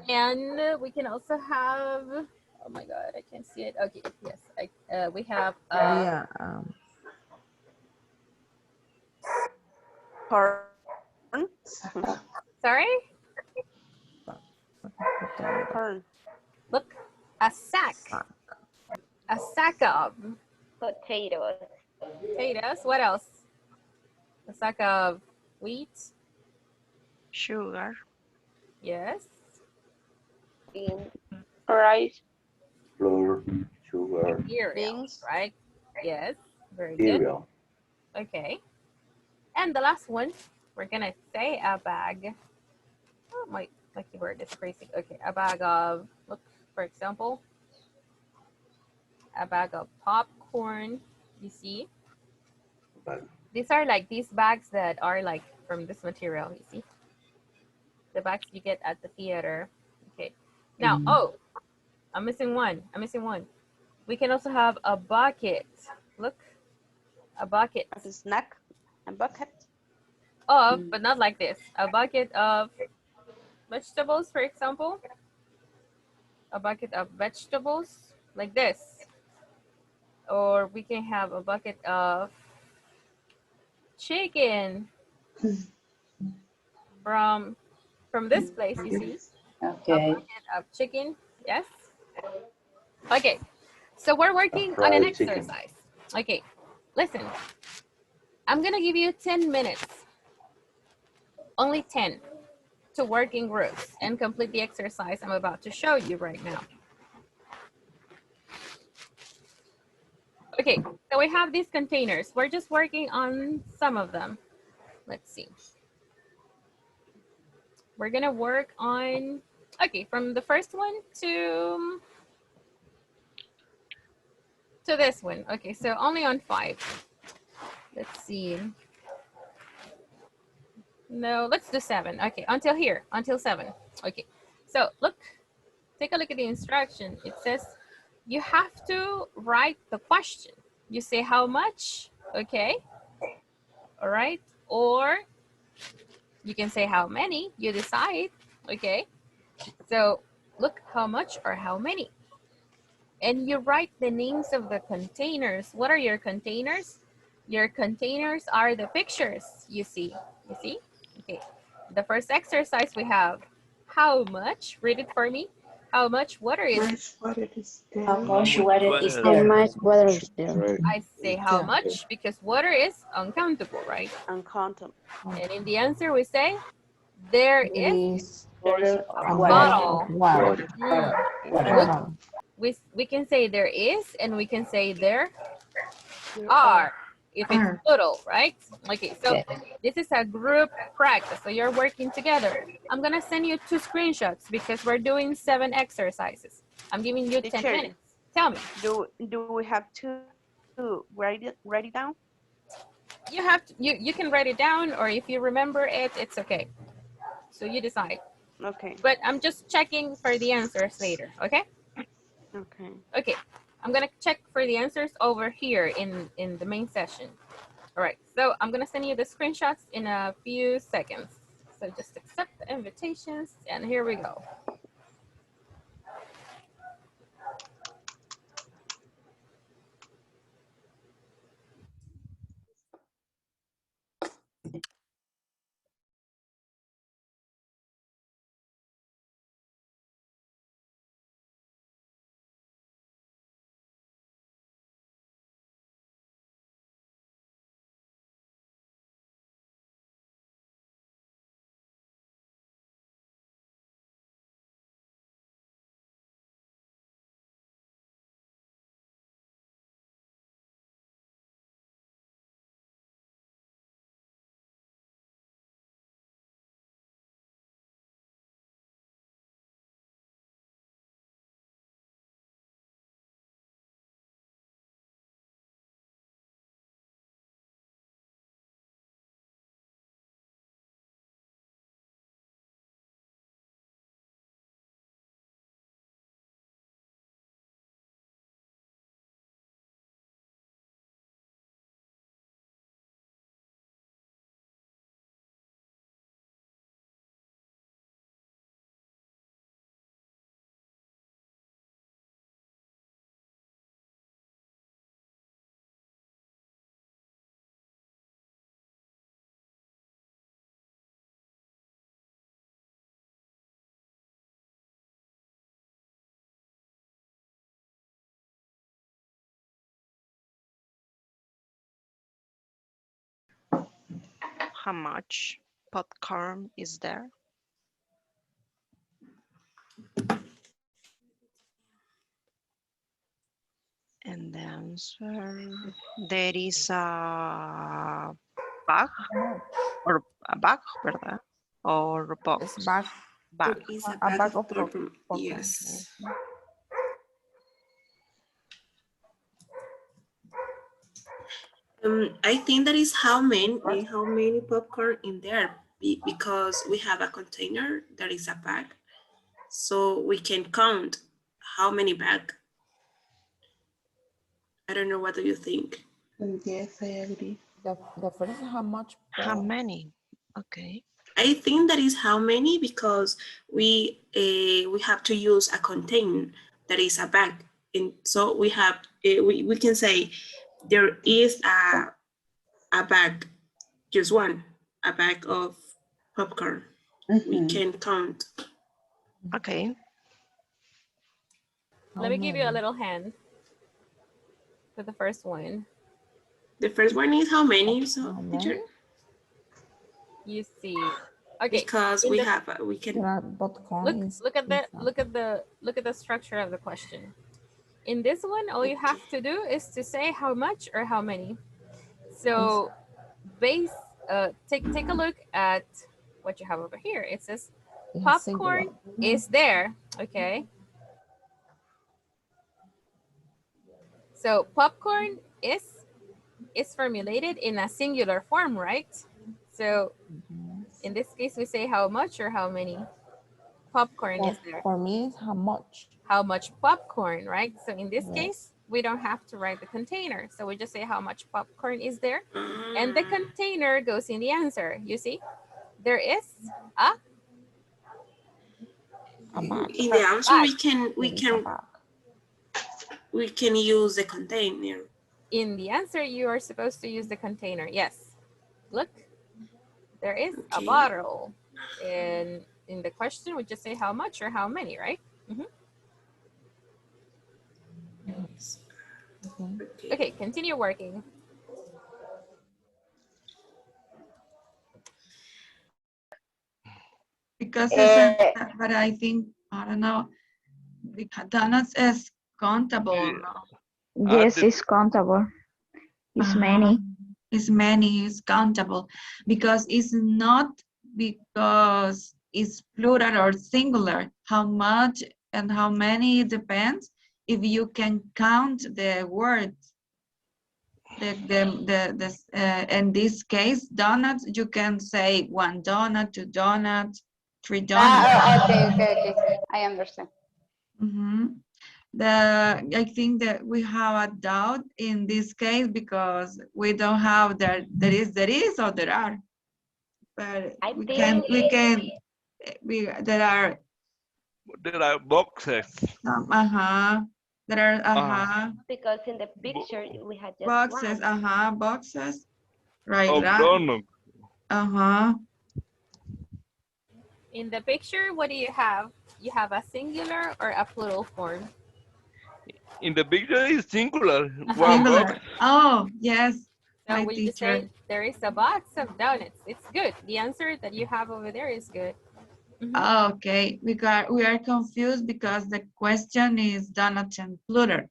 And we can also have. Oh my God, I can't see it. Okay, yes, we have. Corn. Sorry. Corn. Look, a sack. A sack of potatoes. Potatoes. What else? A sack of wheat. Sugar. Yes. Beans. Rice. Flour, sugar, Cereal, right? Yes. Very cereal. good. Okay. And the last one, we're gonna say a bag. Oh, my keyboard is crazy. Okay, a bag of, look, for example, a bag of popcorn. You see? These are like these bags that are like from this material, you see? The bags you get at the theater. Okay. Now, oh, I'm missing one. We can also have a bucket. Look, a bucket. As a snack. A bucket. Of, but not like this. A bucket of vegetables, for example. A bucket of vegetables, like this. Or we can have a bucket of chicken from this place, you see. Okay. A bucket of chicken, yes. Okay, so we're working on an exercise. Okay, listen. I'm gonna give you 10 minutes, only 10, to work in groups and complete the exercise I'm about to show you right now. Okay, so we have these containers. We're just working on some of them. Let's see. We're gonna work on, okay, from the first one to this one. Okay, so only on 5. Let's see. No, let's do 7. Okay, until here, until 7. Okay, so look, take a look at the instruction. It says you have to write the question. You say how much, okay? All right, or you can say how many, you decide, okay? So look, how much or how many? And you write the names of the containers. What are your containers? Your containers are the pictures you see. You see? Okay. The first exercise we have, how much? Read it for me. How much water is there? How much water is How there? much water is there? I say how much because water is uncountable, right? Uncountable. And in the answer we say, there is Bottle of A water. bottle of water. Look, we can say there is, and we can say there are if it's plural, right? Okay, so this is a group practice, so you're working together. I'm gonna send you 2 screenshots because we're doing 7 exercises. I'm giving you 10 Teacher, minutes. Tell me. Do we have to write it down? You have to, you can write it down, or if you remember it, it's okay. So you decide. Okay. But I'm just checking for the answers later, okay? Okay. Okay, I'm gonna check for the answers over here in the main session. All right, so I'm gonna send you the screenshots in a few seconds. So just accept the invitations, and here we go. How much popcorn is there? And the answer, there is a bag or a bag, ¿verdad? Or box. It's bag. Bag. There is a A bag bag of of popcorn. popcorn. Yes. I think that is how many popcorn in there because we have a container that is a bag, so we can count how many bag. I don't know. What do you think? Yes, I agree. The first is how much? How many? Okay. I think that is how many because we have to use a container that is a bag, and so we have we can say there is a bag, just one, a bag of popcorn. We can count. Okay. Let me give you a little hand for the first one. The first one is how many? So, teacher? You see, okay. Because we can look at the structure of the question. In this one, all you have to do is to say how much or how many. So take a look at what you have over here. It says popcorn is there, okay? So popcorn is formulated in a singular form, right? So in this case, we say how much or how many popcorn is there. For me, it's how much. How much popcorn, right? So in this case, we don't have to write the container. So we just say how much popcorn is there. And the container goes in the answer. You see, there is a in the answer we can use the container. In the answer, you are supposed to use the container. Yes. Look, there is a bottle. And in the question, we just say how much or how many, right? Okay, continue working. because it's but I think, I don't know, because donuts is countable, no? Yes, it's countable. It's many. It's many, it's countable because it's not because it's plural or singular. How much and how many depends if you can count the words. In this case, donuts, you can say 1 donut, 2 donuts, 3 donuts. Okay. I understand. I think that we have a doubt in this case because we don't have there is or there are, but there are boxes. There are Because in the picture we had just boxes, one. boxes, right? Of donuts. In the picture, what do you have? You have a singular or a plural form? In the picture is singular. One Singular. box. Oh, yes. So my when you teacher. say there is a box of donuts, it's good. The answer that you have over there is good. Okay, we are confused because the question is donuts and plural.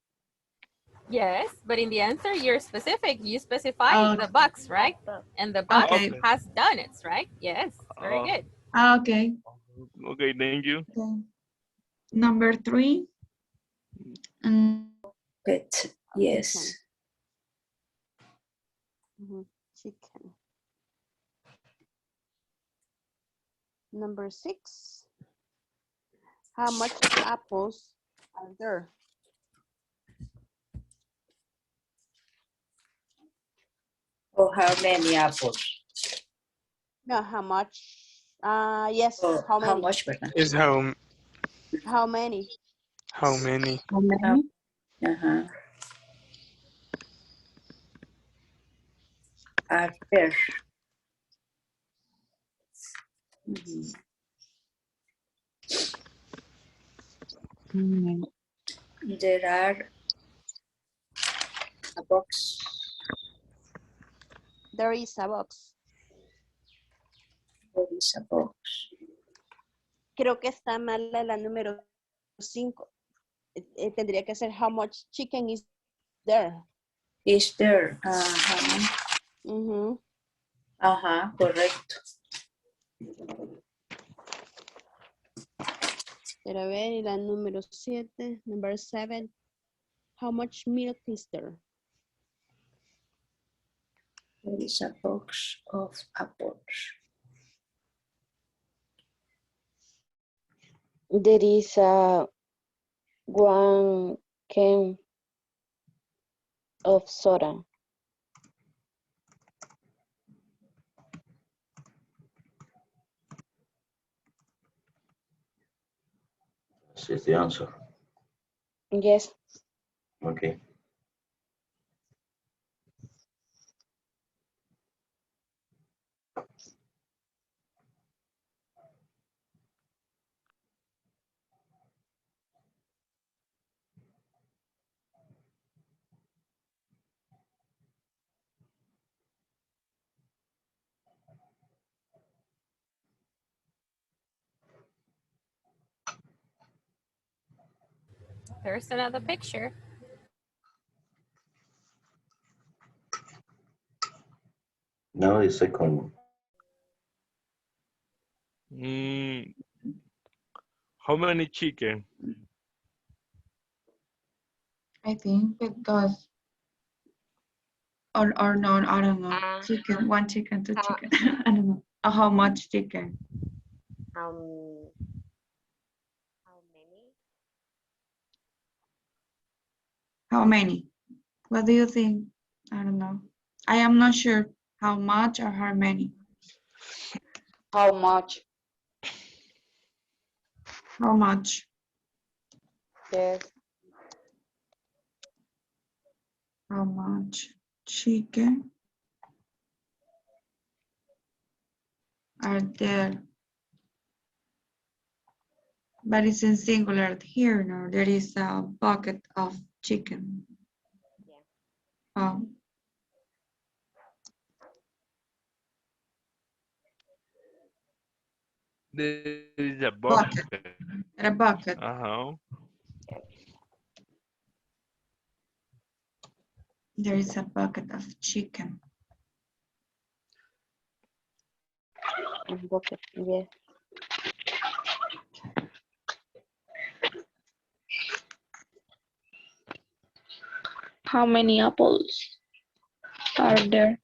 Yes, but in the answer, you're specific. You specify the box, right? And the box has donuts, right? Yes, very good. Okay. Okay, thank you. Okay. Number 3. Pet, yes. Chicken. Number 6. How much apples are there? Or how many apples? No, how much? Yes, Oh, how many? how much, ¿verdad? Is how How many? how many? How many? Are there? There are a box. There is a box. There is a box. Creo que está mal la número 5. Tendría que ser how much chicken is there. Is there? Correcto. Pero a ver, y la número 7, number 7. How much milk is there? There is a box of apples. There is a 1 can of soda. Is the answer. Yes. Okay. There's another picture. Now the second. How many chicken? I think because or no, I don't know. Chicken, 1 chicken, 2 chicken. I don't know. How much chicken? How many? How many? What do you think? I don't know. I am not sure how much or how many. How much? How much? Yes. How much chicken are there? But it's in singular here. No, there is a bucket of chicken. There is a Bucket. bucket. A bucket. Uh-huh. There is a bucket of chicken. Bucket, yeah. How many apples are there?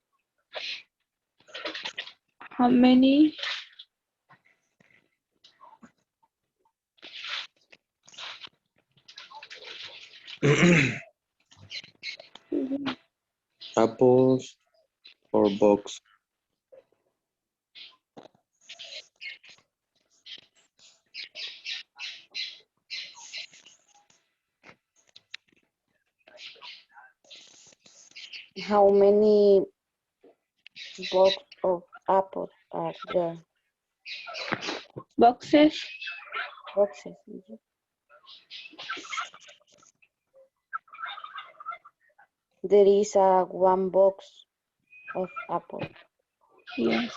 How many? Apples or box? How many box of apples are there? Boxes? Boxes. Mhm. There is a one box of apple. Yes.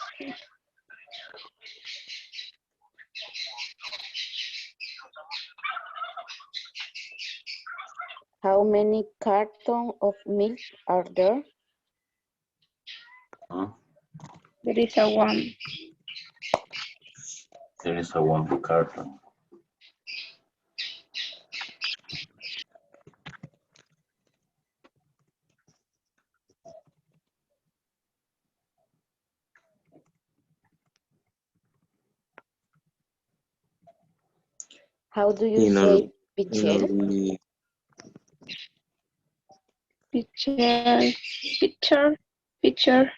How many carton of milk are there? Huh? There is a one. There is a one carton. How do you In say all, pichel? Picture, picture, picture.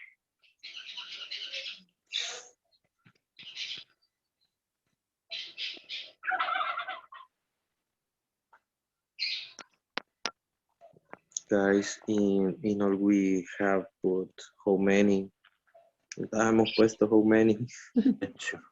guys, in all we have put how many. Hemos puesto how many. Sure.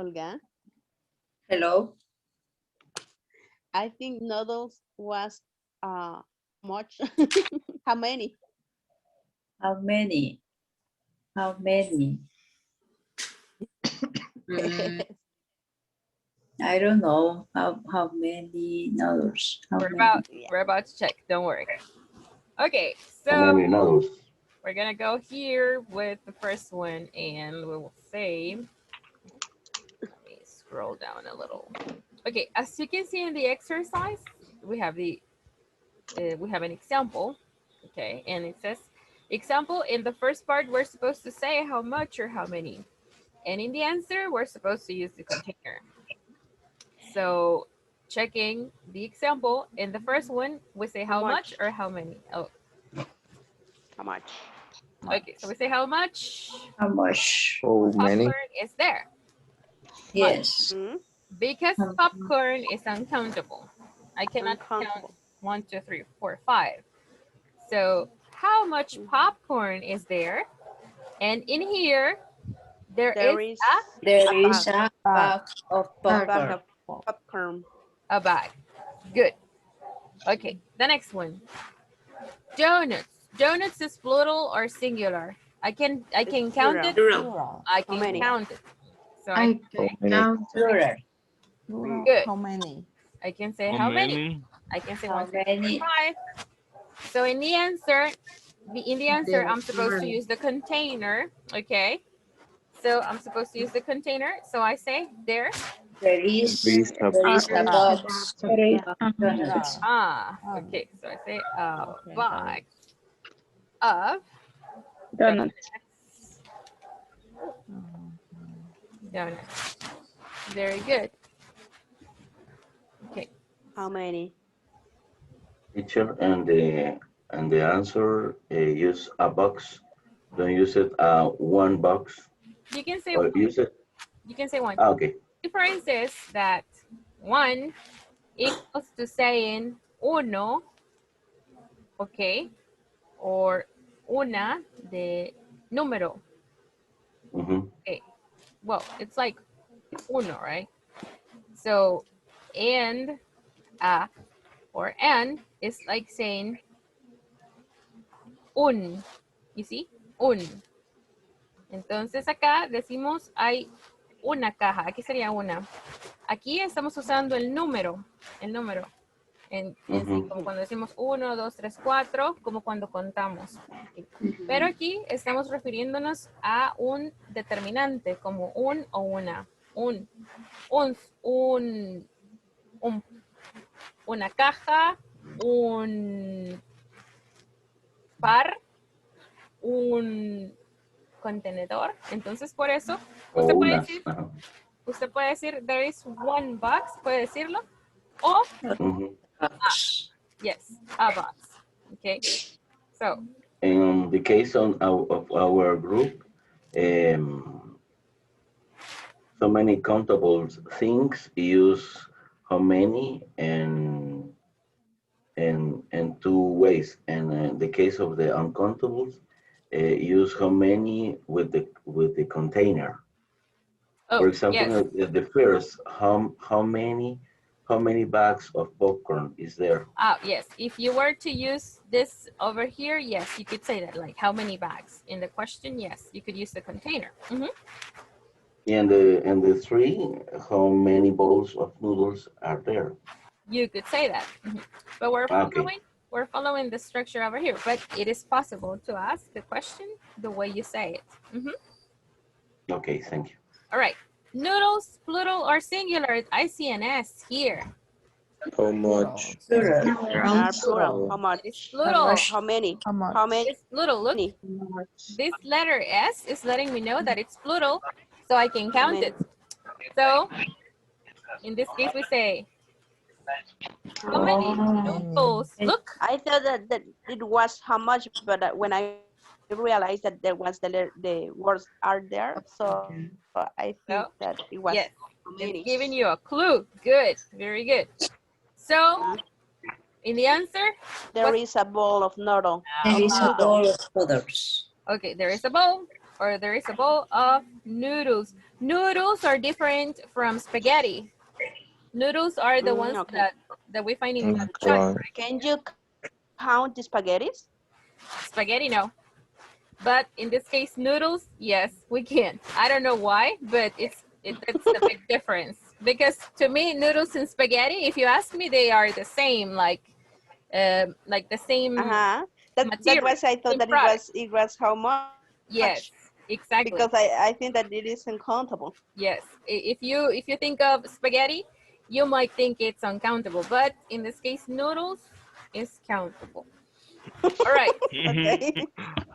Olga. Hello. I think noodles was much. How many? How many? How many? I don't know how many noodles. We're about to check. Don't worry. Okay, How many so noodles? we're gonna go here with the first one, and we will say. Let me scroll down a little. Okay, as you can see in the exercise, we have an example. Okay, and it says example. In the first part, we're supposed to say how much or how many, and in the answer, we're supposed to use the container. So checking the example, in the first one, we say how much or how many. Oh, how much? Okay, so we say how much. How much? How many? Popcorn is there. Yes. Because popcorn is uncountable. I cannot count 1, 2, 3, 4, 5. So how much popcorn is there? And in here, there is a bag of popcorn. Popcorn. A bag. Good. Okay, the next one. Donuts. Donuts is plural or singular? I can count it. Plural. I can count it. So I can count plural. Good. How many? I can say How how many. many? I can say How 1, 2, 3, 4, many? 5. So in the answer, I'm supposed to use the container. Okay. So I'm supposed to use the container. So I say there. There is a box of donuts. Okay. So I say a bag of Donuts. donuts. Very good. Okay. How many? Teacher, and the answer use a box. Don't use it one box. You can say Or one. use it. You can say one. Okay. The difference is that 1 equals to saying uno, okay, or una de número. Okay. Well, it's like uno, right? So, and a or an is like saying un. You see? Un. Entonces acá decimos hay una caja. Aquí sería una. Aquí estamos usando el número. El número. En sí, como cuando decimos 1, 2, 3, 4, como cuando contamos. Pero aquí estamos refiriéndonos a un determinante, como un o una. Una caja, un par, un contenedor. Entonces, por eso, usted puede decir, there is one box, puede decirlo, o yes, a box. Okay, so. In the case of our group, so many countable things use how many and two ways. And in the case of the uncountables, use how many with the container. For example, the first, how many bags of popcorn is there? Yes, if you were to use this over here, yes, you could say that, like how many bags. In the question, yes, you could use the container. And the 3, how many bowls of noodles are there? You could say that. But we're following the structure over here, but it is possible to ask the question the way you say it. Okay, thank you. All right. Noodles, plural or singular? I see an S here. How much? Plural. How much? It's plural. How many? How many? It's plural. Look, this letter S is letting me know that it's plural, so I can count it. So, in this case, we say, how many noodles? Look. I thought that it was how much, but when I realized that there was the words are there, so I think that it was how many. It's giving you a clue. Good, very good. So, in the answer, there is a bowl of noodles. There is a bowl of noodles. Okay, there is a bowl or there is a bowl of noodles. Noodles are different from spaghetti. Noodles are the ones Okay. that we find in Mm, Kamchatka. right. Can you count the spaghettis? Spaghetti, no. But in this case, noodles, yes, we can. I don't know why, but it's the big difference. Because to me, noodles and spaghetti, if you ask me, they are the same, like the same That material, was I thought same that product. it was how much? Yes, exactly. Because I think that it is uncountable. Yes, if you think of spaghetti, you might think it's uncountable, but in this case, noodles is countable. All right. Okay.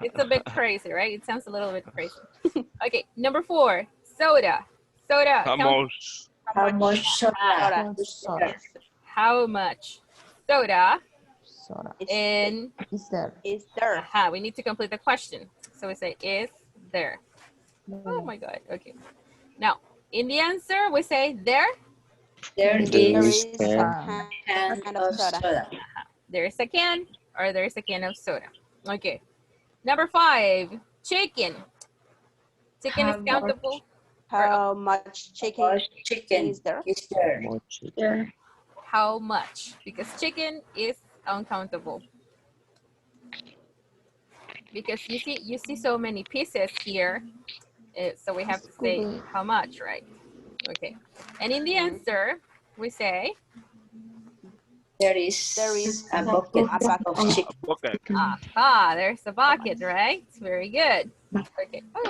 It's a bit crazy, right? It sounds a little bit crazy. Okay, number 4, soda. Soda. How much? How much soda? Soda. How much soda? Soda. And Is there? Is there? Aha, we need to complete the question. So we say, is there? Oh my God. Okay. Now, in the answer, we say there. There There is is a can of soda. There's a can, or there's a can of soda. Okay. Number 5, chicken. Chicken is countable. How much chicken is there? more chicken. How much? Because chicken is uncountable. Because you see so many pieces here, so we have to say how much, right? Okay. And in the answer, we say There is a bucket of chicken. Bucket. aha, there's a bucket, right? Very good. Okay. Oh,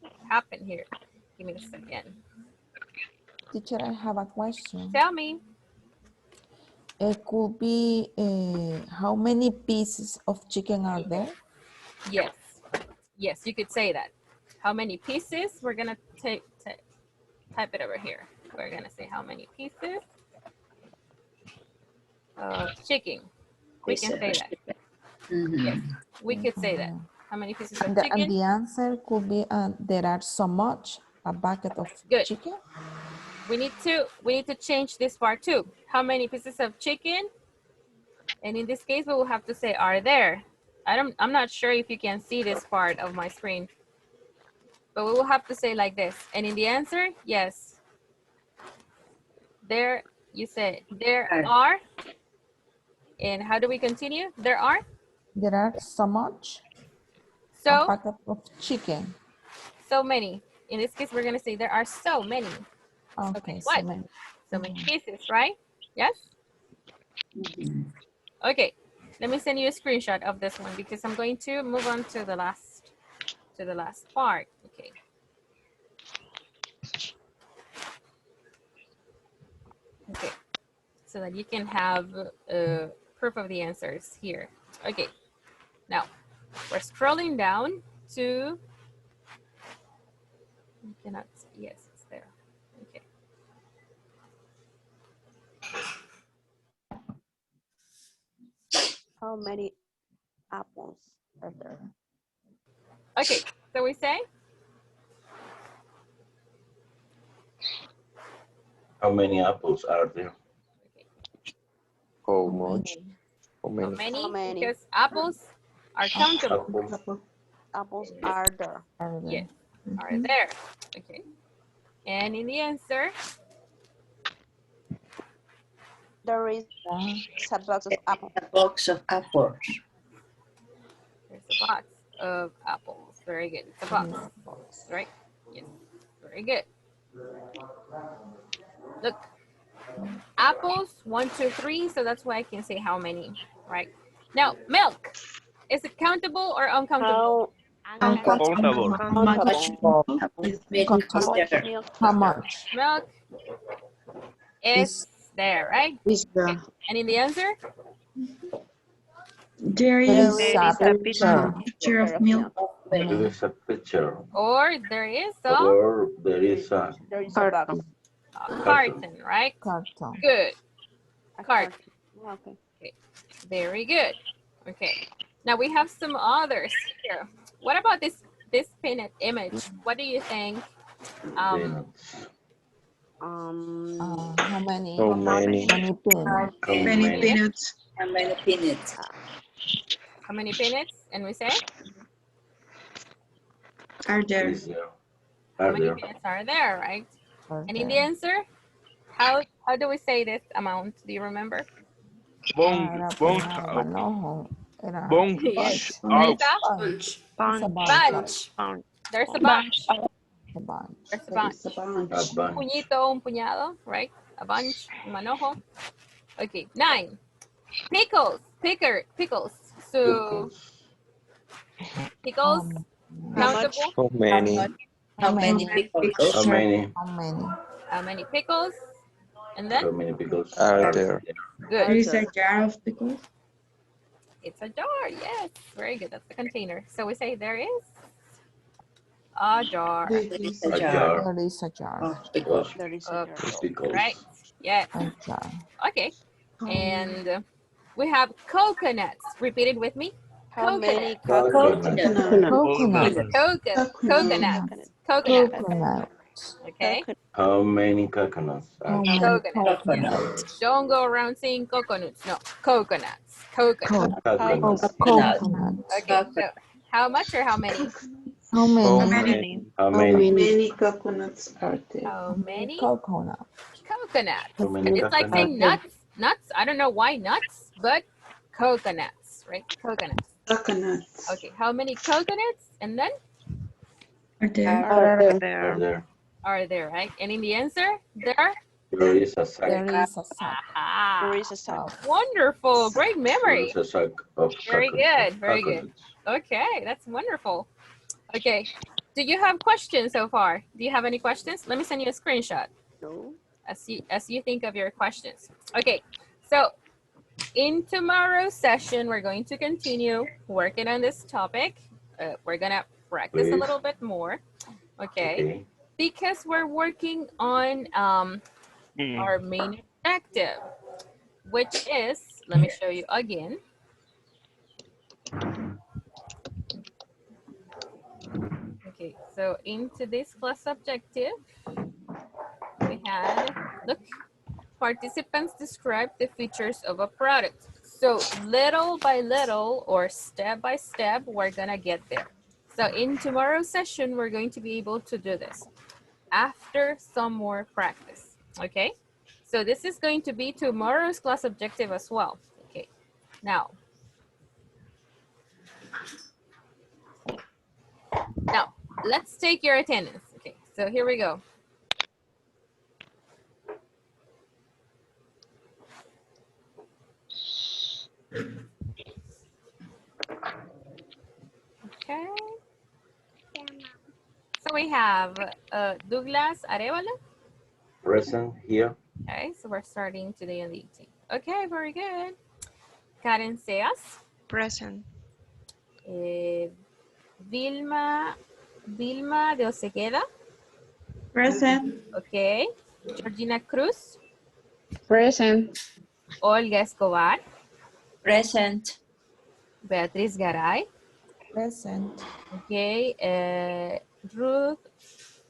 what happened here? Give me a second. Teacher, I have a question. Tell me. It could be how many pieces of chicken are there? Yes. Yes, you could say that. How many pieces? We're gonna type it over here. We're gonna say how many pieces of chicken. We can say that. Yes, we could say that. How many pieces of And the chicken? answer could be there are so much, a bucket of Good. chicken. We need to change this part too. How many pieces of chicken? And in this case, we will have to say are there. I'm not sure if you can see this part of my screen, but we will have to say like this. And in the answer, yes. There, you say there are. And how do we continue? There are? There are so much, a So, bucket of chicken. so many. In this case, we're gonna say there are so many. Okay, what? so many. So many pieces, right? Yes? Okay, let me send you a screenshot of this one because I'm going to move on to the last part. Okay. Okay, so that you can have proof of the answers here. Okay, now we're scrolling down to, you cannot see, yes, it's there. Okay. How many apples are there? Okay, so we say How many apples are there? How much? How how many? many? How many? Because apples are countable. Apples are there? Yes, are there. Okay. And in the answer, There is a box of apples. A box of apples. there's a box of apples. Very good. It's a box, right? Yes. Very good. Look, apples, 1, 2, 3. So that's why I can say how many, right? Now, milk. Is it countable or uncountable? Uncountable. How much milk is there? How much? Milk is there, right? Okay. And in the answer? There is a picture of milk. There is a picture. Or there is Or there is a carton. A carton, right? Carton. Good. Carton. Okay. Okay. Very good. Okay. Now we have some others here. What about this peanut image? What do you think? peanuts. How many? How many? peanuts? How many? peanuts? How many peanuts? How many peanuts? And we say Are there? Is there? How Are many there? minutes are there, right? Are And in the there? answer, how do we say this amount? Do you remember? Era manojo. Era Yes. bunch. There's a Bunch. It's a bunch. bunch. There's a bunch. A bunch. There's a There is bunch. a bunch. A Un bunch. puñito, un puñado, right? A bunch, un manojo. Okay, 9. Pickles, pickles. So, pickles, How much? countable. How many? How many? How many? How many? How many pickles? And How then, many pickles Are there? good. There is a jar of pickles. It's a jar, yes. Very good. That's the container. So we say there is a jar. There is A jar There is a jar. of There is a jar. pickles. Right. Yes. A jar. Okay. And we have coconuts. Repeat it with me. How many Coconut. coconuts? Coconuts. Coconuts. Coconut. Okay. How many coconuts How are many Coconuts. coconuts? Don't go around saying coconuts. No, coconuts. Coconuts. coconuts? Coconuts. Okay. So how much or how many? How How many? many? How How many? many coconuts are there? How many Coconut. coconuts? How many It's like saying coconuts? nuts. Nuts. I don't know why nuts, but coconuts, right? Coconuts. Coconuts. Okay. How many coconuts? And then Are there? Are There. there? are there, right? And in the answer, there. There is a sack. There is a sack. Aha. There is a sack. Wonderful. Great There memory. is a sack of Very good. Very good. coconuts. Okay, that's wonderful. Okay. Do you have questions so far? Do you have any questions? Let me send you a screenshot No. as you think of your questions. Okay. So in tomorrow's session, we're going to continue working on this topic. We're gonna practice a Please. little bit more. Okay. Okay. Because we're working on our main objective, which is, let me show you again. Okay, so in today's class objective, we had, look, participants describe the features of a product. So little by little or step by step, we're gonna get there. So in tomorrow's session, we're going to be able to do this after some more practice, okay? So this is going to be tomorrow's class objective as well, okay? Now, let's take your attendance. Okay, so here we go. Okay. So we have Douglas Arevalo. Present here. Okay, so we're starting today on the 18th. Okay, very good. Karen Seas. Present. Vilma de Osequeda. Present. Okay. Georgina Cruz. Present. Olga Escobar. Present. Beatriz Garay. Present. Okay. Ruth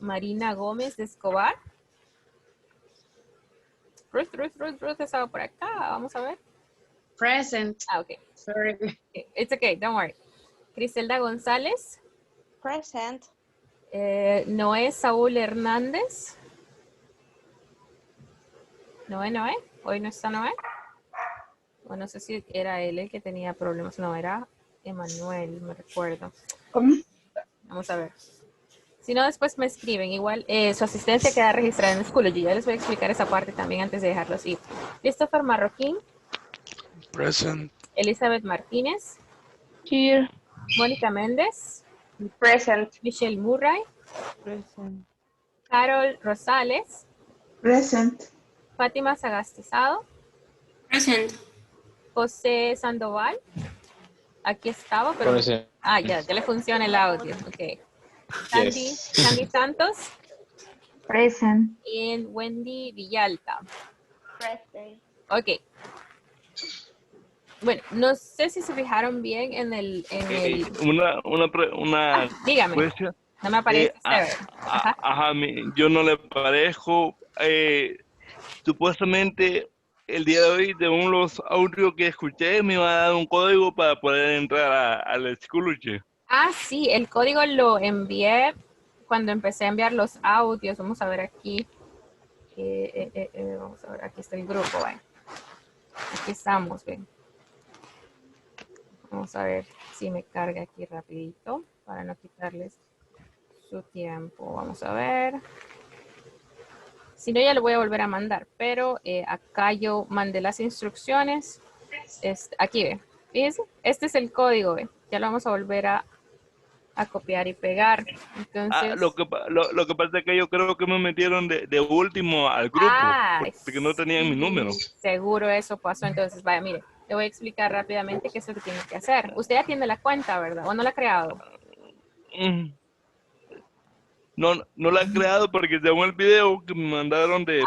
Marina Gómez de Escobar. Ruth estaba por acá. Vamos a ver. Present. Ah, okay. Sorry. It's okay, don't worry. Griselda González. Present. Noé Saúl Hernández. Noé. Hoy no está Noé. Bueno, no sé si era él el que tenía problemas. No, era Emanuel, me recuerdo. ¿Cómo? Vamos a ver. Si no, después me escriben. Igual su asistencia queda registrada en Schoology. Ya les voy a explicar esa parte también antes de dejarlos ir. Christopher Marroquín. Present. Elizabeth Martínez. Here. Mónica Méndez. Present. Michelle Murray. Present. Carol Rosales. Present. Fátima Sagastizado. Present. José Sandoval. Aquí estaba, pero... Present. Ah, ya le funciona el audio. Ok. Candy Santos. Present. Y Wendy Villalta. Present. Ok. Bueno, no sé si se fijaron bien en el... Una dígame. cuestión. No me aparece usted. Ajá, yo no le parezco. Supuestamente el día de hoy, de los audios que escuché, me iba a dar un código para poder entrar al Schoology. Ah, sí, el código lo envié cuando empecé a enviar los audios. Vamos a ver aquí. Vamos a ver, aquí está el grupo. ¿Ve? Aquí estamos, ven. Vamos a ver si me carga aquí rapidito para no quitarles su tiempo. Vamos a ver. Si no, ya lo voy a volver a mandar, pero acá yo mandé las instrucciones. Aquí ve. Fíjense, este es el código, ve. Ya lo vamos a volver a copiar y pegar. Entonces. Lo que pasa es que yo creo que me metieron de último al grupo, porque no tenían mi número. Seguro eso pasó. Entonces, vaya, mire, le voy a explicar rápidamente qué es lo que tiene que hacer. Usted ya tiene la cuenta, ¿verdad? ¿O no la ha creado? No la he creado porque según el video que me mandaron de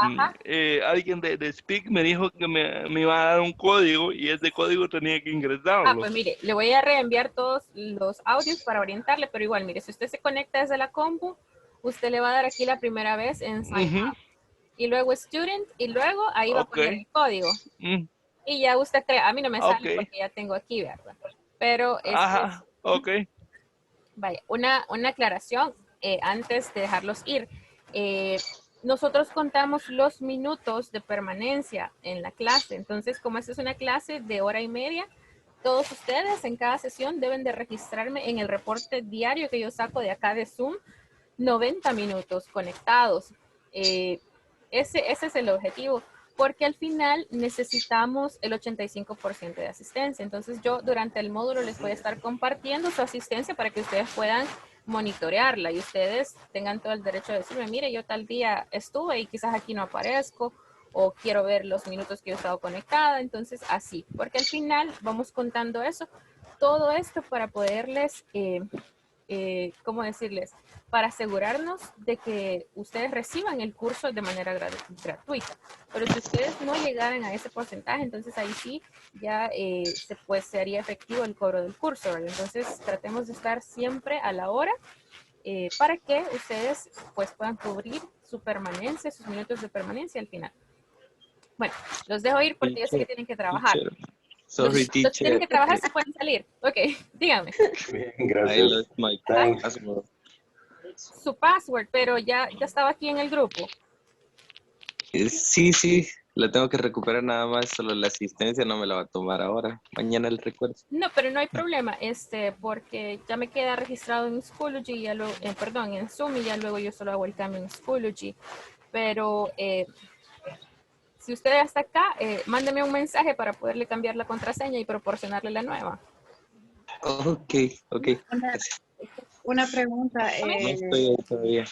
alguien de Speak me dijo que me iba a dar un código y ese código tenía que ingresarlo. Ah, pues mire, le voy a reenviar todos los audios para orientarle, pero igual, mire, si usted se conecta desde la compu, usted le va a dar aquí la primera vez en Sign Up. Y luego Student, y luego ahí va a poner el código. Y ya usted crea, a mí no me sale porque ya tengo aquí, ¿verdad? Pero vaya, una aclaración antes de dejarlos ir. Nosotros contamos los minutos de permanencia en la clase. Entonces, como esta es una clase de 1:30, todos ustedes en cada sesión deben de registrarme en el reporte diario que yo saco de acá de Zoom, 90 minutos conectados. Ese es el objetivo, porque al final necesitamos el 85% de asistencia. Entonces, yo durante el módulo les voy a estar compartiendo su asistencia para que ustedes puedan monitorearla y ustedes tengan todo el derecho de decirme, mire, yo tal día estuve y quizás aquí no aparezco, o quiero ver los minutos que yo he estado conectada. Entonces así, porque al final vamos contando eso, todo esto para poderles, ¿cómo decirles? Para asegurarnos de que ustedes reciban el curso de manera gratuita. Pero si ustedes no llegaran a ese porcentaje, entonces ahí sí ya sería efectivo el cobro del curso, ¿verdad? Entonces tratemos de estar siempre a la hora para que ustedes pues puedan cubrir su permanencia, sus minutos de permanencia al final. Bueno, los dejo ir porque yo sé que tienen que trabajar. Sorry, los que tienen que trabajar se pueden salir. Ok, dígame. Bien, gracias. Su password, pero ya estaba aquí en el grupo. Sí, la tengo que recuperar nada más, solo la asistencia no me la va a tomar ahora. Mañana el recuerdo. No, pero no hay problema, porque ya me queda registrado en Schoology, en Zoom, y ya luego yo solo hago el cambio en Schoology. Pero si usted está acá, mándeme un mensaje para poderle cambiar la contraseña y proporcionarle la nueva. Ok. Una pregunta. No estoy ahí todavía.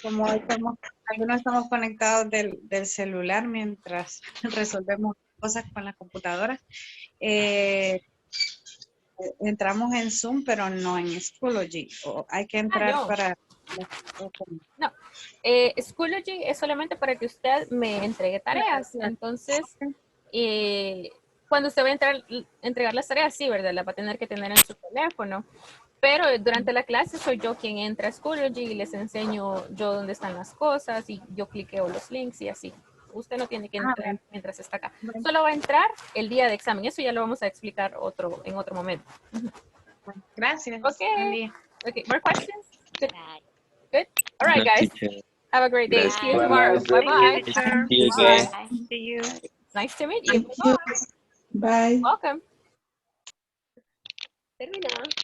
Como algunos estamos conectados del celular mientras resolvemos cosas con la computadora, entramos en Zoom, pero no en Schoology. ¿O hay que entrar no. para...? No, Schoology es solamente para que usted me entregue tareas. Entonces, cuando usted va a entregar las tareas, sí, ¿verdad? La va a tener que tener en su teléfono. Pero durante la clase soy yo quien entra a Schoology y les enseño yo dónde están las cosas y yo cliqueo los links y así. Usted no tiene que entrar mientras está acá. Solo va a entrar el día de examen. Eso ya lo vamos a explicar en otro momento. Gracias. Okay. More questions? Good. All right, guys. Have a great day. See you tomorrow. Bye-bye. See you again. See you. Nice to meet you. Bye. Welcome. Terminado.